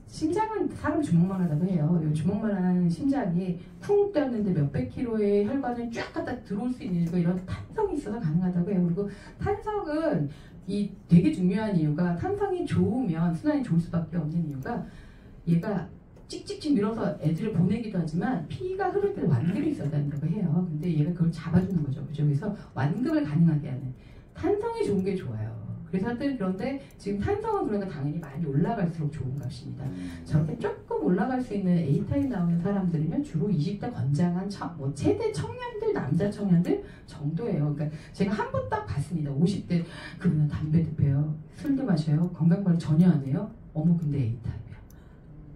심장은 사람 주먹만 하다고 해요. 이 주먹만 한 심장이 쿵 뛰었는데 몇백 킬로의 혈관을 쫙 갖다 들어올 수 있는 이런 탄성이 있어서 가능하다고 해요. 그리고 탄성은 이 되게 중요한 이유가 탄성이 좋으면 순환이 좋을 수밖에 없는 이유가 얘가 찍찍찍 밀어서 애들을 보내기도 하지만 피가 흐를 때 완급이 있어야 된다고 해요. 근데 얘가 그걸 잡아주는 거죠. 그죠? 그래서 완급을 가능하게 하는 탄성이 좋은 게 좋아요. 그래서 하여튼 그런데 지금 탄성은 그러니까 당연히 많이 올라갈수록 좋은 값입니다. 저렇게 조금 올라갈 수 있는 A타입 나오는 사람들이면 주로 20대 건장한 뭐 최대 청년들, 남자 청년들 정도예요. 그러니까 제가 한 번 딱 봤습니다. 50대 그분은 담배도 피워요. 술도 마셔요. 건강관리 전혀 안 해요. 어머 근데 A타입이야.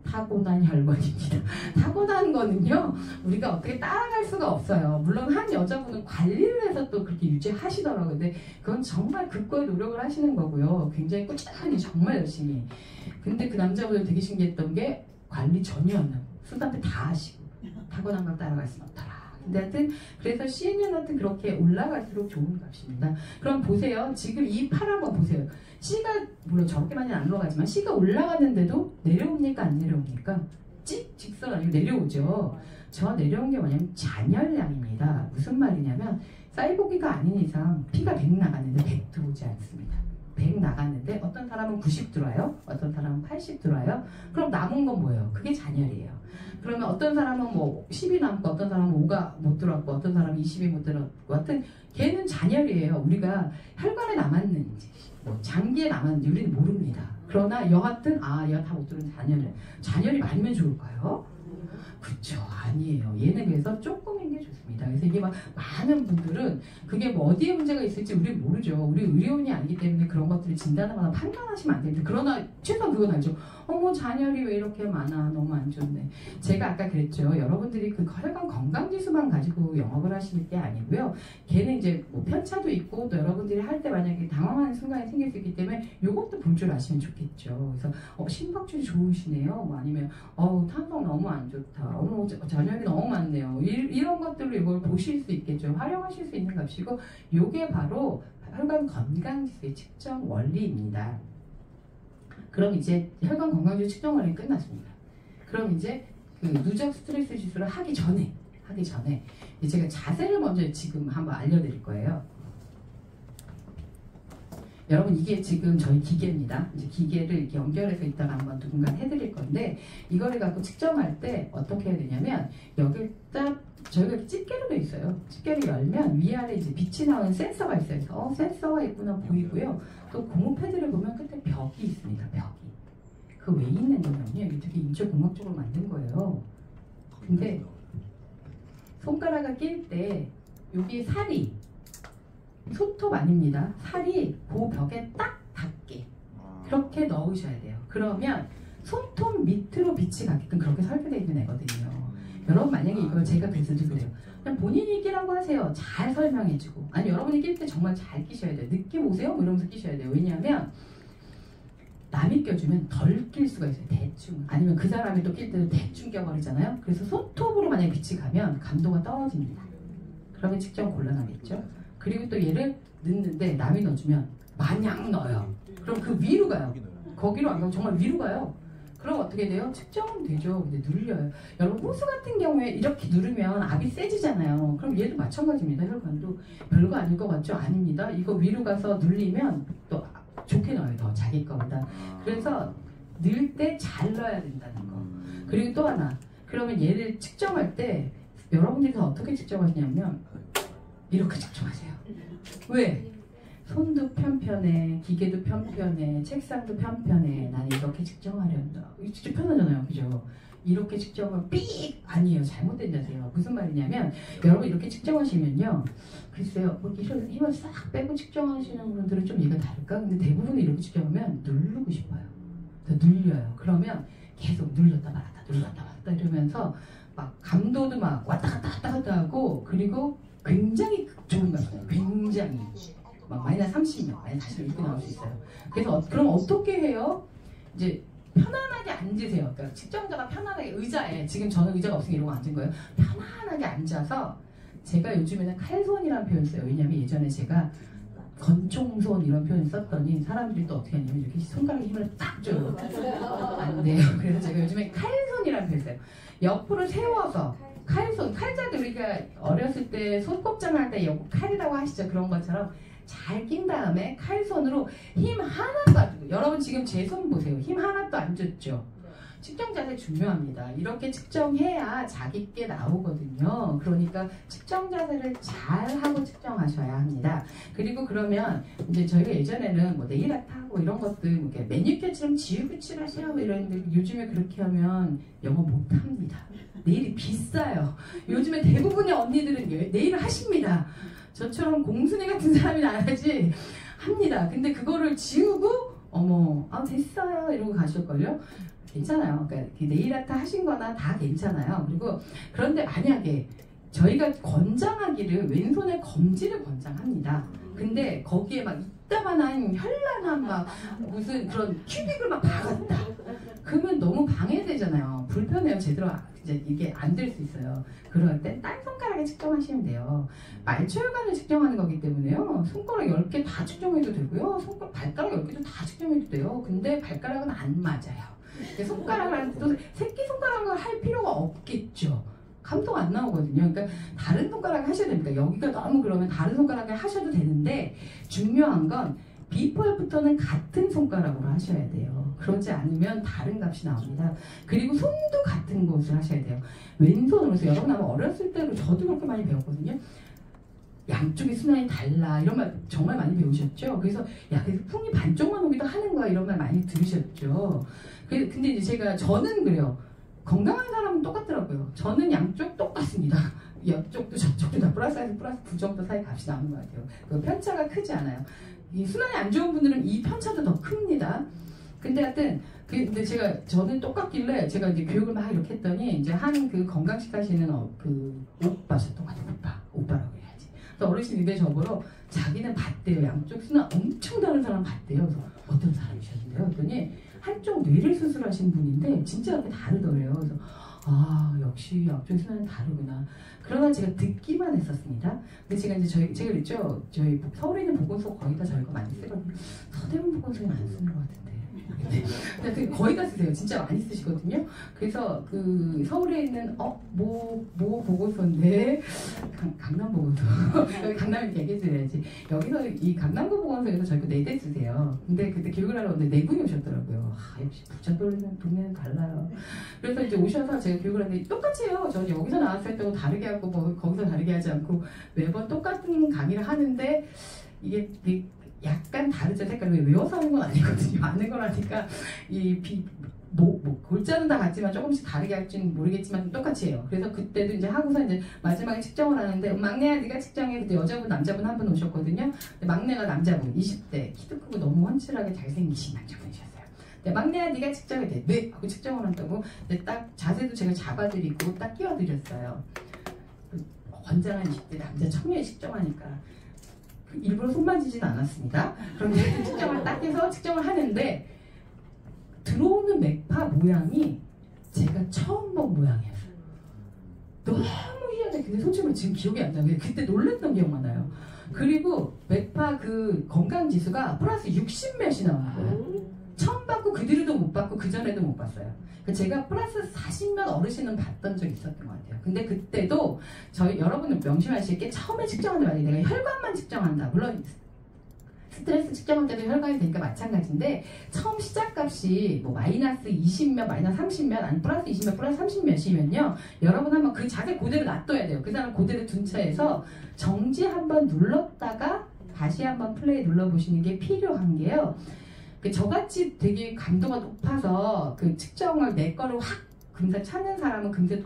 타고난 혈관입니다. 타고난 거는요 우리가 어떻게 따라갈 수가 없어요. 물론 한 여자분은 관리를 해서 또 그렇게 유지하시더라고요. 근데 그건 정말 극도의 노력을 하시는 거고요. 굉장히 꾸준히 정말 열심히. 근데 그 남자분은 되게 신기했던 게 관리 전혀 안 하고 술 담배 다 하시고 타고난 걸 따라갈 수는 없더라. 근데 하여튼 그래서 CNN 하여튼 그렇게 올라갈수록 좋은 값입니다. 그럼 보세요. 지금 이 팔 한번 보세요. C가 물론 저렇게 많이 안 올라가지만 C가 올라갔는데도 내려옵니까 안 내려옵니까? 직선 아니고 내려오죠. 저 내려온 게 뭐냐면 잔혈량입니다. 무슨 말이냐면 사이보기가 아닌 이상 피가 100 나갔는데 100 들어오지 않습니다. 100 나갔는데 어떤 사람은 90 들어와요. 어떤 사람은 80 들어와요. 그럼 남은 건 뭐예요? 그게 잔혈이에요. 그러면 어떤 사람은 뭐 10이 남고 어떤 사람은 5가 못 들어왔고 어떤 사람은 20이 못 들어왔고 하여튼 걔는 잔혈이에요. 우리가 혈관에 남았는지 뭐 장기에 남았는지 우리는 모릅니다. 그러나 여하튼 얘가 다 못 들은 잔혈이 많으면 좋을까요? 그쵸, 아니에요. 얘는 그래서 조금인 게 좋습니다. 그래서 이게 막 많은 분들은 그게 뭐 어디에 문제가 있을지 우리는 모르죠. 우리 의료원이 아니기 때문에 그런 것들을 진단하거나 판단하시면 안 됩니다. 그러나 최소한 그건 알죠. 어머, 잔열이 왜 이렇게 많아? 너무 안 좋네. 제가 아까 그랬죠. 여러분들이 그 혈관 건강지수만 가지고 영업을 하시는 게 아니고요. 걔는 이제 뭐 편차도 있고 또 여러분들이 할 때 만약에 당황하는 순간이 생길 수 있기 때문에 요것도 볼 줄 아시면 좋겠죠. 그래서 심박줄이 좋으시네요. 뭐 아니면 탄성 너무 안 좋다. 잔열이 너무 많네요. 이런 것들로 이걸 보실 수 있겠죠. 활용하실 수 있는 값이고 요게 바로 혈관 건강지수의 측정 원리입니다. 그럼 이제 혈관 건강지수 측정 원리 끝났습니다. 그럼 이제 그 누적 스트레스 지수를 하기 전에 제가 자세를 먼저 지금 한번 알려드릴 거예요. 여러분 이게 지금 저희 기계입니다. 이제 기계를 이렇게 연결해서 이따가 한번 누군가 해드릴 건데 이거를 갖고 측정할 때 어떻게 해야 되냐면 여기다 저희가 집게로 돼 있어요. 집게를 열면 위아래 이제 빛이 나오는 센서가 있어요. 그래서 센서가 있구나 보이고요. 또 고무 패드를 보면 끝에 벽이 있습니다. 벽이. 그 왜 있는 거냐면요. 이게 되게 인체공학적으로 만든 거예요. 근데 손가락을 낄 때 여기 살이 손톱 아닙니다. 살이 그 벽에 딱 닿게 그렇게 넣으셔야 돼요. 그러면 손톱 밑으로 빛이 가게끔 그렇게 설계되어 있는 애거든요. 여러분 만약에 이걸 제가 그래서 그래요. 그냥 본인이 끼라고 하세요. 잘 설명해주고. 아니 여러분이 낄 때 정말 잘 끼셔야 돼요. 느낌 오세요? 뭐 이러면서 끼셔야 돼요. 왜냐하면 남이 껴주면 덜 낄 수가 있어요. 대충. 아니면 그 사람이 또 낄 때도 대충 껴버리잖아요. 그래서 손톱으로 만약에 빛이 가면 감도가 떨어집니다. 그러면 측정 곤란하겠죠. 그리고 또 얘를 넣는데 남이 넣어주면 마냥 넣어요. 그럼 그 위로 가요. 거기로 안 가고 정말 위로 가요. 그럼 어떻게 돼요? 측정은 되죠. 근데 눌려요. 여러분 호수 같은 경우에 이렇게 누르면 압이 세지잖아요. 그럼 얘도 마찬가지입니다. 혈관도 별거 아닐 것 같죠? 아닙니다. 이거 위로 가서 눌리면 또 좋게 넣어요. 더 자기 거보다. 그래서 넣을 때 잘 넣어야 된다는 거. 그리고 또 하나. 그러면 얘를 측정할 때 여러분들이 다 어떻게 측정하시냐면 이렇게 측정하세요. 왜? 손도 편편해, 기계도 편편해, 책상도 편편해. 나는 이렇게 측정하려다. 이거 진짜 편하잖아요, 그죠? 이렇게 측정을 삑! 아니에요, 잘못된 자세요. 무슨 말이냐면 여러분 이렇게 측정하시면요, 글쎄요, 뭐 힘을 싹 빼고 측정하시는 분들은 좀 이해가 다를까? 근데 대부분 이렇게 측정하면 누르고 싶어요. 눌려요. 그러면 계속 눌렀다 말았다, 눌렀다 말았다 이러면서 막 감도도 막 왔다 갔다 하고 그리고 굉장히 좋은 거예요. 굉장히. 막 마이너스 30명, 마이너스 40명 이렇게 나올 수 있어요. 그래서 그럼 어떻게 해요? 이제 편안하게 앉으세요. 그러니까 측정자가 편안하게 의자에, 지금 저는 의자가 없으니까 이러고 앉은 거예요. 편안하게 앉아서 제가 요즘에는 칼손이라는 표현을 써요. 왜냐면 예전에 제가 권총손 이런 표현 썼더니 사람들이 또 어떻게 하냐면 이렇게 손가락에 힘을 딱 줘요. 안 돼요. 그래서 제가 요즘에 칼손이라는 표현을 써요. 옆으로 세워서 칼손, 칼자도 우리가 어렸을 때 손꼽장 할 때 칼이라고 하시죠. 그런 것처럼 잘 낀 다음에 칼손으로 힘 하나도 안 주고, 여러분 지금 제 손 보세요. 힘 하나도 안 줬죠. 측정 자세 중요합니다. 이렇게 측정해야 자기께 나오거든요. 그러니까 측정 자세를 잘 하고 측정하셔야 합니다. 그리고 그러면 이제 저희가 예전에는 뭐 네일 아트 하고 이런 것들 뭐 이렇게 매니큐어처럼 지우개 칠하시고 뭐 이러는데 요즘에 그렇게 하면 영어 못 합니다. 네일이 비싸요. 요즘에 대부분의 언니들은 네일을 하십니다. 저처럼 공순이 같은 사람이 나야지 합니다. 근데 그거를 지우고 어머 됐어요 이러고 가실걸요? 괜찮아요. 그러니까 네일 아트 하신 거나 다 괜찮아요. 그리고 그런데 만약에 저희가 권장하기를 왼손에 검지를 권장합니다. 근데 거기에 막 이따만한 현란한 막 무슨 그런 큐빅을 막 박았다. 그러면 너무 방해되잖아요. 불편해요. 제대로 이제 이게 안 될 수 있어요. 그럴 때 딴 손가락에 측정하시면 돼요. 말초혈관을 측정하는 거기 때문에요. 손가락 10개 다 측정해도 되고요. 발가락 10개도 다 측정해도 돼요. 근데 발가락은 안 맞아요. 손가락을 또 새끼손가락을 할 필요가 없겠죠. 감도가 안 나오거든요. 그러니까 다른 손가락을 하셔야 됩니다. 여기가 너무 그러면 다른 손가락을 하셔도 되는데 중요한 건 비포 애프터는 같은 손가락으로 하셔야 돼요. 그러지 않으면 다른 값이 나옵니다. 그리고 손도 같은 곳을 하셔야 돼요. 왼손으로 해서 여러분 아마 어렸을 때로 저도 그렇게 많이 배웠거든요. 양쪽의 순환이 달라 이런 말 정말 많이 배우셨죠. 그래서 야 그래서 풍이 반쪽만 오기도 하는 거야 이런 말 많이 들으셨죠. 근데 이제 저는 그래요. 건강한 사람은 똑같더라고요. 저는 양쪽 똑같습니다. 옆쪽도 저쪽도 다 플러스 사이즈 플러스 9 정도 사이 값이 나오는 것 같아요. 그 편차가 크지 않아요. 이 순환이 안 좋은 분들은 이 편차도 더 큽니다. 근데 하여튼 근데 저는 똑같길래 제가 이제 교육을 막 이렇게 했더니 이제 한 그 건강식 하시는 그 오빠셨던 것 같아요. 오빠라고 해야지. 그래서 어르신이 내 저보러 자기는 봤대요. 양쪽 순환 엄청 다른 사람 봤대요. 그래서 어떤 사람이셨는데요? 그랬더니 한쪽 뇌를 수술하신 분인데 진짜 그렇게 다르더래요. 그래서 아 역시 양쪽 순환은 다르구나. 그러나 제가 듣기만 했었습니다. 근데 제가 이제 제가 그랬죠. 저희 서울에 있는 보건소 거의 다 저희가 많이 쓰거든요. 서대문 보건소는 안 쓰는 것 같은데. 근데 거의 다 쓰세요. 진짜 많이 쓰시거든요. 그래서 그 서울에 있는 뭐 보건소인데 강남 보건소 여기 강남에 얘기해드려야지. 여기서 이 강남구 보건소에서 저희가 4대 쓰세요. 근데 그때 교육을 하러 오는데 4분이 오셨더라고요. 역시 부천 동네는 달라요. 그래서 이제 오셔서 제가 교육을 하는데 똑같이 해요. 저는 여기서 나왔을 때도 다르게 하고 뭐 거기서 다르게 하지 않고 매번 똑같은 강의를 하는데 이게 약간 다르죠. 색깔을 외워서 하는 건 아니거든요. 아는 거라니까 골자는 다 같지만 조금씩 다르게 할지는 모르겠지만 똑같이 해요. 그래서 그때도 이제 하고서 이제 마지막에 측정을 하는데 막내야 네가 측정해. 그때 여자분 남자분 한 분 오셨거든요. 막내가 남자분 20대 키도 크고 너무 훤칠하게 잘생기신 남자분이셨어요. 막내야 네가 측정해. 네 하고 측정을 한다고 딱 자세도 제가 잡아드리고 딱 끼워드렸어요. 건장한 20대 남자 청년이 측정하니까 일부러 손 만지진 않았습니다. 그런데 측정을 딱 해서 측정을 하는데 들어오는 맥파 모양이 제가 처음 본 모양이었어요. 너무 희한해. 근데 솔직히 지금 기억이 안 나요. 그때 놀랬던 기억만 나요. 그리고 맥파 그 건강지수가 플러스 60 몇이 나온 거예요. 처음 받고 그 뒤로도 못 받고 그 전에도 못 봤어요. 제가 플러스 40몇 어르신은 봤던 적이 있었던 것 같아요. 근데 그때도 여러분은 명심하실 게 처음에 측정하는 게 아니라 내가 혈관만 측정한다. 물론 스트레스 측정할 때도 혈관이 되니까 마찬가지인데 처음 시작값이 뭐 마이너스 20몇, 마이너스 30몇, 아니 플러스 20몇, 플러스 30몇이면요. 여러분 한번 그 자세 그대로 놔둬야 돼요. 그 사람 그대로 둔 채에서 정지 한번 눌렀다가 다시 한번 플레이 눌러보시는 게 필요한 게요. 저같이 되게 감도가 높아서 그 측정을 내 거를 확 금세 찾는 사람은 금세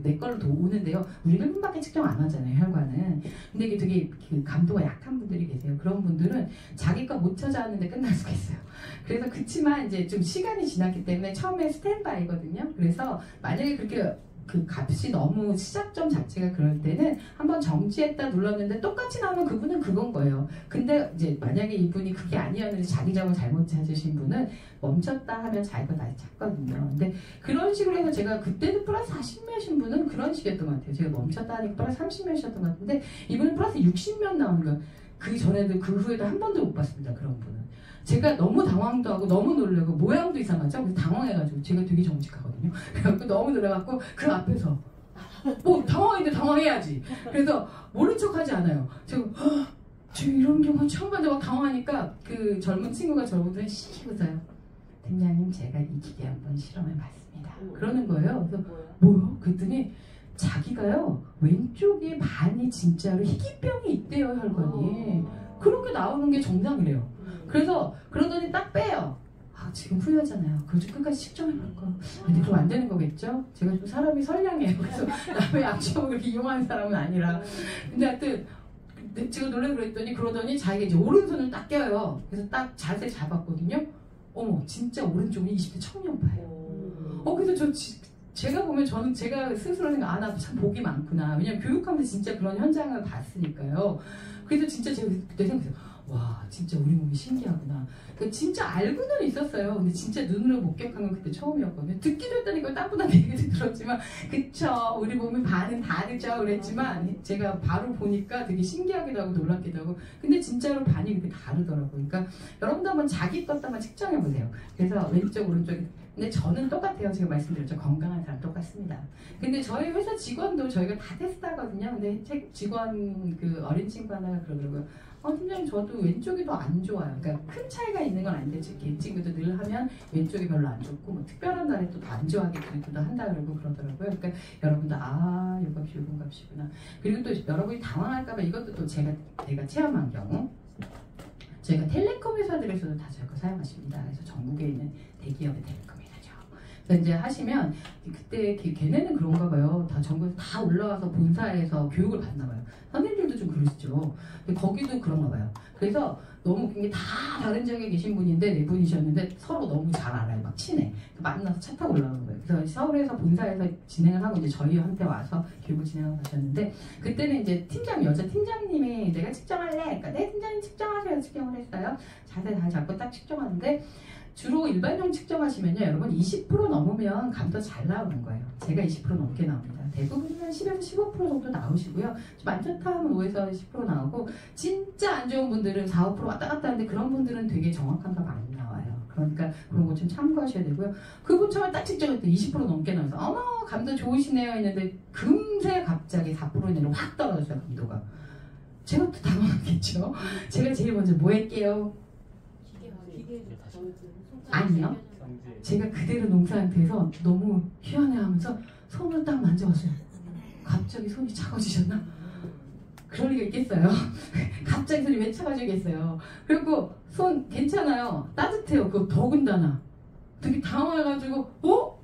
내 거를 오는데요. 우리는 1분밖에 측정 안 하잖아요, 혈관은. 근데 이게 되게 그 감도가 약한 분들이 계세요. 그런 분들은 자기 거 못 찾아왔는데 끝날 수가 있어요. 그래서 그치만 이제 좀 시간이 지났기 때문에 처음에 스탠바이거든요. 그래서 만약에 그렇게 그 값이 너무 시작점 자체가 그럴 때는 한번 정지했다 눌렀는데 똑같이 나오면 그분은 그건 거예요. 근데 이제 만약에 이분이 그게 아니었는데 자기 점을 잘못 찾으신 분은 멈췄다 하면 자기가 다시 찾거든요. 근데 그런 식으로 해서 제가 그때도 플러스 40몇인 분은 그런 식이었던 것 같아요. 제가 멈췄다 하니까 플러스 30몇이었던 것 같은데 이분은 플러스 60몇 나오는 거예요. 그 전에도 그 후에도 한 번도 못 봤습니다. 그런 분은. 제가 너무 당황도 하고 너무 놀라고 모양도 이상하죠? 그래서 당황해가지고 제가 되게 정직하거든요. 그래서 너무 놀라갖고 그 앞에서 당황했는데 당황해야지. 그래서 모른 척하지 않아요. 제가 저 이런 경우 처음 봤는데 막 당황하니까 그 젊은 친구가 저보더니 씩 웃어요. 팀장님 제가 이 기계 한번 실험해봤습니다. 그러는 거예요. 그래서 뭐요? 그랬더니 자기가요 왼쪽에 반이 진짜로 희귀병이 있대요. 혈관이. 그렇게 나오는 게 정상이래요. 그래서 그러더니 딱 빼요. 지금 후회하잖아요. 그거 좀 끝까지 측정해볼 거. 근데 그럼 안 되는 거겠죠? 제가 좀 사람이 선량해요. 그래서 남의 약점을 그렇게 이용하는 사람은 아니라. 근데 하여튼 제가 놀래서 그랬더니 그러더니 자기가 이제 오른손을 딱 껴요. 그래서 딱 자세 잡았거든요. 어머 진짜 오른쪽은 20대 청년파예요. 그래서 제가 보면 저는 제가 스스로 생각 나도 참 복이 많구나. 왜냐면 교육하면서 진짜 그런 현장을 봤으니까요. 그래서 진짜 제가 그때 생각했어요. 와 진짜 우리 몸이 신기하구나. 그러니까 진짜 알고는 있었어요. 근데 진짜 눈으로 목격한 건 그때 처음이었거든요. 듣기도 했다니까 딴 분한테 얘기도 들었지만 그쵸 우리 몸이 반은 다르죠 그랬지만 제가 바로 보니까 되게 신기하기도 하고 놀랍기도 하고 근데 진짜로 반이 그렇게 다르더라고요. 그러니까 여러분도 한번 자기 것도 한번 측정해보세요. 그래서 왼쪽 오른쪽 근데 저는 똑같아요. 제가 말씀드렸죠. 건강한 사람 똑같습니다. 근데 저희 회사 직원도 저희가 다 테스트하거든요. 근데 직원 그 어린 친구 하나가 그러더라고요. 팀장님 저도 왼쪽이 더 안 좋아요. 그러니까 큰 차이가 있는 건 아닌데 이 친구도 늘 하면 왼쪽이 별로 안 좋고 뭐 특별한 날에 또 안 좋아하게 그래도 한다 그러고 그러더라고요. 그러니까 여러분도 요건 값이구나. 그리고 또 여러분이 당황할까봐 이것도 또 제가 체험한 경우 저희가 텔레콤 회사들에서도 다 저희 거 사용하십니다. 그래서 전국에 있는 대기업의 텔레콤 회사죠. 그래서 이제 하시면 그때 걔네는 그런가 봐요. 다 전국에서 다 올라와서 본사에서 교육을 받나 봐요. 선생님들도 좀 그러시죠. 근데 거기도 그런가 봐요. 그래서 너무 굉장히 다 다른 지역에 계신 분인데 네 분이셨는데 서로 너무 잘 알아요. 막 친해. 만나서 차 타고 올라가는 거예요. 그래서 서울에서 본사에서 진행을 하고 이제 저희한테 와서 교육을 진행하고 가셨는데 그때는 이제 여자 팀장님이 내가 측정할래? 그러니까 네 팀장님 측정하세요. 측정을 했어요. 자세 다 잡고 딱 측정하는데 주로 일반용 측정하시면요 여러분 20% 넘으면 감도 잘 나오는 거예요. 제가 20% 넘게 나옵니다. 대부분은 10에서 15% 정도 나오시고요. 좀 안 좋다 하면 5에서 10% 나오고 진짜 안 좋은 분들은 4, 5% 왔다 갔다 하는데 그런 분들은 되게 정확한 값 안 나와요. 그러니까 그런 거 좀 참고하셔야 되고요. 그분 처음에 딱 측정할 때 20% 넘게 나와서 어머 감도 좋으시네요 했는데 금세 갑자기 4% 내로 확 떨어졌어요. 감도가. 제가 또 당황했겠죠. 제가 제일 먼저 뭐 할게요? 아니요. 제가 그대로 농사한테서 너무 희한해하면서 손을 딱 만져봤어요. 갑자기 손이 차가워지셨나? 그럴 리가 있겠어요. 갑자기 손이 왜 차가워지겠어요. 그리고 손 괜찮아요. 따뜻해요. 그거 더군다나. 되게 당황해가지고 어?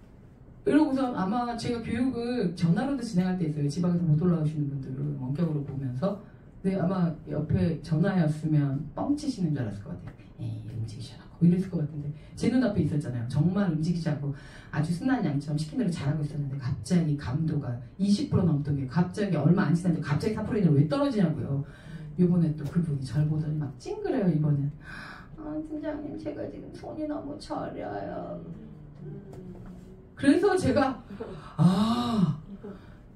이러고서 아마 제가 교육을 전화로도 진행할 때 있어요. 지방에서 못 올라오시는 분들은 원격으로 보면서. 근데 아마 옆에 전화였으면 뻥치시는 줄 알았을 것 같아요. 에이 움직이셔라. 이랬을 것 같은데 제 눈앞에 있었잖아요. 정말 움직이지 않고 아주 순한 양처럼 시킨 대로 잘하고 있었는데 갑자기 감도가 20% 넘던 게 갑자기 얼마 안 지났는데 갑자기 4% 이내로 왜 떨어지냐고요. 이번에 또 그분이 절 보더니 막 찡그려요. 이번엔 팀장님 제가 지금 손이 너무 저려요. 그래서 제가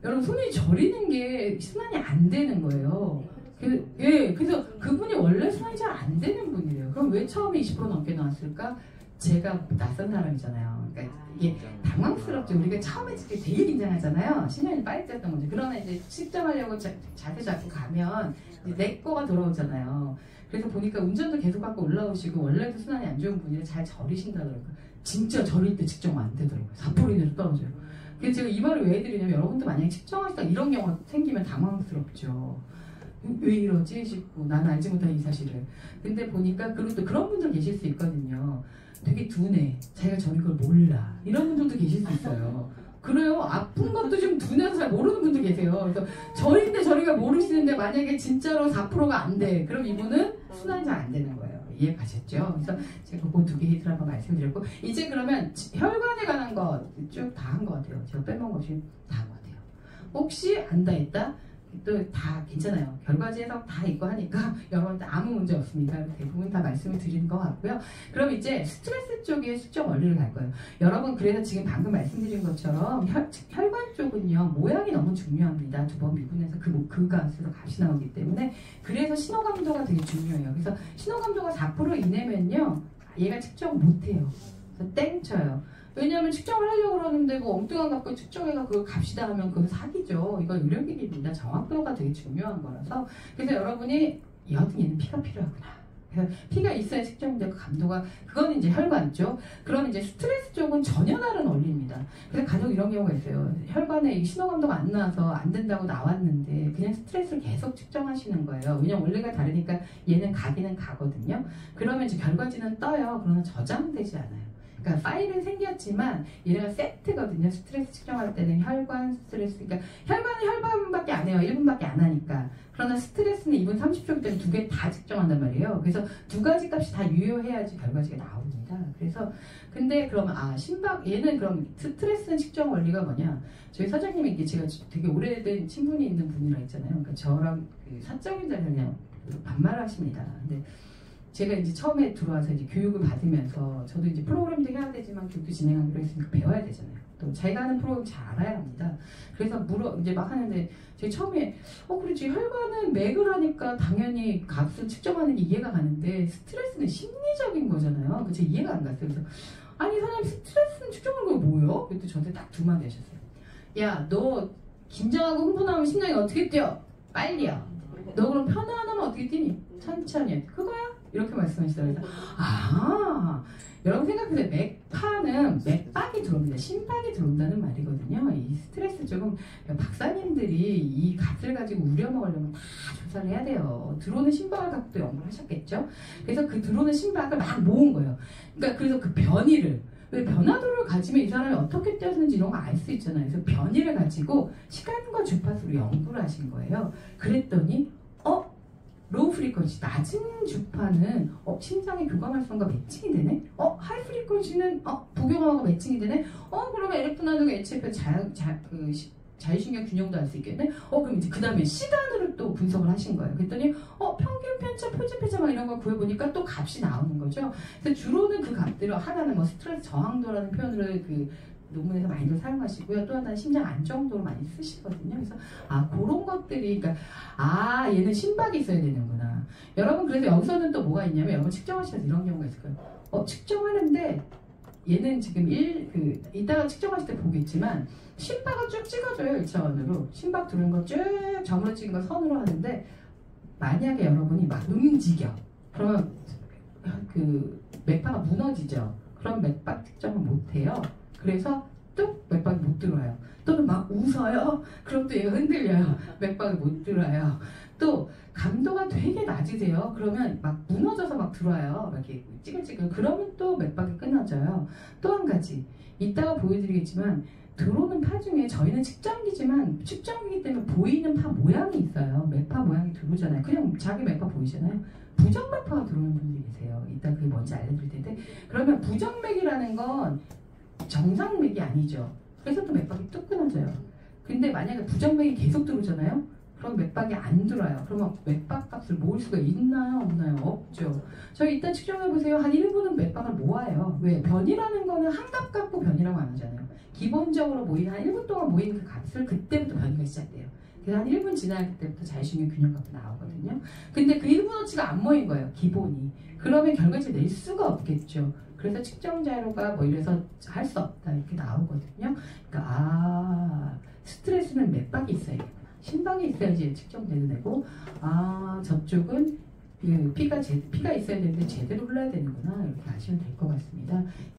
여러분 손이 저리는 게 순환이 안 되는 거예요. 그래서 그분이 원래 순환이 잘 안 되는 분이래요. 그럼 왜 처음에 20% 넘게 나왔을까? 제가 낯선 사람이잖아요. 그러니까 이게 당황스럽죠. 우리가 처음에 되게 긴장하잖아요. 신경이 빨리 쪘던 거죠. 그러나 이제 측정하려고 자세 잡고 가면 내 거가 돌아오잖아요. 그래서 보니까 운전도 계속 갖고 올라오시고 원래도 순환이 안 좋은 분이라 잘 저리신다더라고요. 진짜 저릴 때 측정 안 되더라고요. 4% 이내로 떨어져요. 그래서 제가 이 말을 왜 해드리냐면 여러분도 만약에 측정하시다 이런 경우가 생기면 당황스럽죠. 왜 이러지 싶고 난 알지 못한 이 사실을. 근데 보니까 그리고 또 그런 분들 계실 수 있거든요. 되게 둔해. 자기가 저런 걸 몰라. 이런 분들도 계실 수 있어요. 그래요. 아픈 것도 좀 둔해서 잘 모르는 분들 계세요. 그래서 저인데 저리가 모르시는데 만약에 진짜로 4%가 안 돼. 그럼 이분은 순환이 잘 안 되는 거예요. 이해 가셨죠? 그래서 제가 그 두 개 힌트를 한번 말씀드렸고 이제 그러면 혈관에 관한 거 쭉 다 한 것 같아요. 제가 빼먹은 거 없이 다 한 것 같아요. 혹시 안다 했다? 또 다 괜찮아요. 결과지 해석 다 있고 하니까 여러분한테 아무 문제 없습니다. 대부분 다 말씀을 드리는 것 같고요. 그럼 이제 스트레스 쪽에 측정 원리를 갈 거예요. 여러분 그래서 지금 방금 말씀드린 것처럼 혈관 쪽은요 모양이 너무 중요합니다. 두 번 미분해서 그 값으로 값이 나오기 때문에 그래서 신호감도가 되게 중요해요. 그래서 신호감도가 4% 이내면요 얘가 측정 못해요. 그래서 땡 쳐요. 왜냐하면 측정을 하려고 그러는데 뭐 엉뚱한 값을 측정해가 그걸 값이다 하면 그건 사기죠. 이건 의료기기입니다. 정확도가 되게 중요한 거라서. 그래서 여러분이 여하튼 얘는 피가 필요하구나. 그래서 피가 있어야 측정되고 감도가 그건 이제 혈관 쪽. 그럼 이제 스트레스 쪽은 전혀 다른 원리입니다. 그래서 간혹 이런 경우가 있어요. 혈관에 신호감도가 안 나와서 안 된다고 나왔는데 그냥 스트레스를 계속 측정하시는 거예요. 왜냐면 원리가 다르니까 얘는 가기는 가거든요. 그러면 이제 결과지는 떠요. 그러나 저장되지 않아요. 그러니까 파일은 생겼지만 얘네가 세트거든요. 스트레스 측정할 때는 혈관 스트레스, 그러니까 혈관은 혈관밖에 안 해요. 1분밖에 안 하니까. 그러나 스트레스는 2분 30초 때문에 두 개 다 측정한단 말이에요. 그래서 두 가지 값이 다 유효해야지 결과지가 나옵니다. 그래서 근데 그러면 심박 얘는 그럼 스트레스 측정 원리가 뭐냐? 저희 사장님이 이게 제가 되게 오래된 친분이 있는 분이라 했잖아요. 그러니까 저랑 그 사적인 자리냐 반말하십니다. 근데 제가 이제 처음에 들어와서 이제 교육을 받으면서 저도 이제 프로그램도 해야 되지만 교육도 진행하기로 했으니까 배워야 되잖아요. 또 자기가 하는 프로그램 잘 알아야 합니다. 그래서 이제 막 하는데 제가 처음에 그렇지 혈관은 맥을 하니까 당연히 값을 측정하는 게 이해가 가는데 스트레스는 심리적인 거잖아요. 그래서 이해가 안 갔어요. 그래서 아니 사장님 스트레스는 측정하는 거 뭐예요? 그때 저한테 딱 두 마디 하셨어요. 야 너 긴장하고 흥분하면 심장이 어떻게 뛰어? 빨리요. 너 그럼 편안하면 어떻게 뛰니? 천천히. 그거야? 이렇게 말씀하시더라고요. 여러분 생각해보세요. 맥파는 맥박이 들어옵니다. 심박이 들어온다는 말이거든요. 이 스트레스 조금 박사님들이 이 값을 가지고 우려먹으려면 다 조사를 해야 돼요. 들어오는 심박을 갖고 또 연구를 하셨겠죠. 그래서 그 들어오는 심박을 막 모은 거예요. 그러니까 그래서 그 변이를 왜 변화도를 가지면 이 사람이 어떻게 뛰었는지 이런 거 알 수 있잖아요. 그래서 변이를 가지고 시간과 주파수로 연구를 하신 거예요. 그랬더니 로우 프리퀀시 낮은 주파는 심장의 교감활성과 매칭이 되네. 하이 프리퀀시는 부교감하고 매칭이 되네. 그러면 에렉트론하고 HF 자율신경 균형도 할 수 있겠네. 그럼 이제 그 다음에 시간으로 또 분석을 하신 거예요. 그랬더니 평균 편차, 표준 편차 막 이런 걸 구해보니까 또 값이 나오는 거죠. 그래서 주로는 그 값들을 하나는 뭐 스트레스 저항도라는 표현을 그 논문에서 많이들 사용하시고요. 또 하나는 심장 안정도로 많이 쓰시거든요. 그래서 그런 것들이 그러니까 얘는 심박이 있어야 되는구나. 여러분 그래서 여기서는 또 뭐가 있냐면 여러분 측정하시면서 이런 경우가 있을 거예요. 측정하는데 얘는 지금 이따가 측정하실 때 보겠지만 심박을 쭉 찍어줘요. 1차원으로. 심박 들어온 거 쭉 점으로 찍은 거 선으로 하는데 만약에 여러분이 막 움직여. 그러면 그 맥파가 무너지죠. 그럼 맥박 측정을 못해요. 그래서 뚝 맥박이 못 들어와요. 또는 막 웃어요. 그럼 또 얘가 흔들려요. 맥박이 못 들어와요. 또 감도가 되게 낮으세요. 그러면 막 무너져서 막 들어와요. 이렇게 찌글찌글. 그러면 또 맥박이 끊어져요. 또 한 가지 이따가 보여드리겠지만 들어오는 파 중에 저희는 측정기지만 측정기이기 때문에 보이는 파 모양이 있어요. 맥파 모양이 들어오잖아요. 그냥 자기 맥파 보이잖아요. 부정맥파가 들어오는 분들이 계세요. 이따 그게 뭔지 알려드릴 텐데 그러면 부정맥이라는 건 정상맥이 아니죠. 그래서 또 맥박이 뚝 끊어져요. 근데 만약에 부정맥이 계속 들어오잖아요. 그럼 맥박이 안 들어요. 그러면 맥박 값을 모을 수가 있나요? 없나요? 없죠. 저희 이따 측정해보세요. 한 1분은 맥박을 모아요. 왜? 변이라는 거는 한 값 갖고 변이라고 안 하잖아요. 기본적으로 모이는 한 1분 동안 모이는 그 값을 그때부터 변이가 시작돼요. 그래서 한 1분 지날 때부터 자율신경 균형값이 나오거든요. 근데 그 1분어치가 안 모인 거예요. 기본이. 그러면 결과치를 낼 수가 없겠죠. 그래서 측정 자료가 뭐 이래서 할 수 없다 이렇게 나오거든요. 그러니까 스트레스는 맥박이 있어야겠구나. 심박이 있어야지 측정되는 애고 저쪽은 피가 있어야 되는데 제대로 흘러야 되는구나 이렇게 아시면 될 것 같습니다.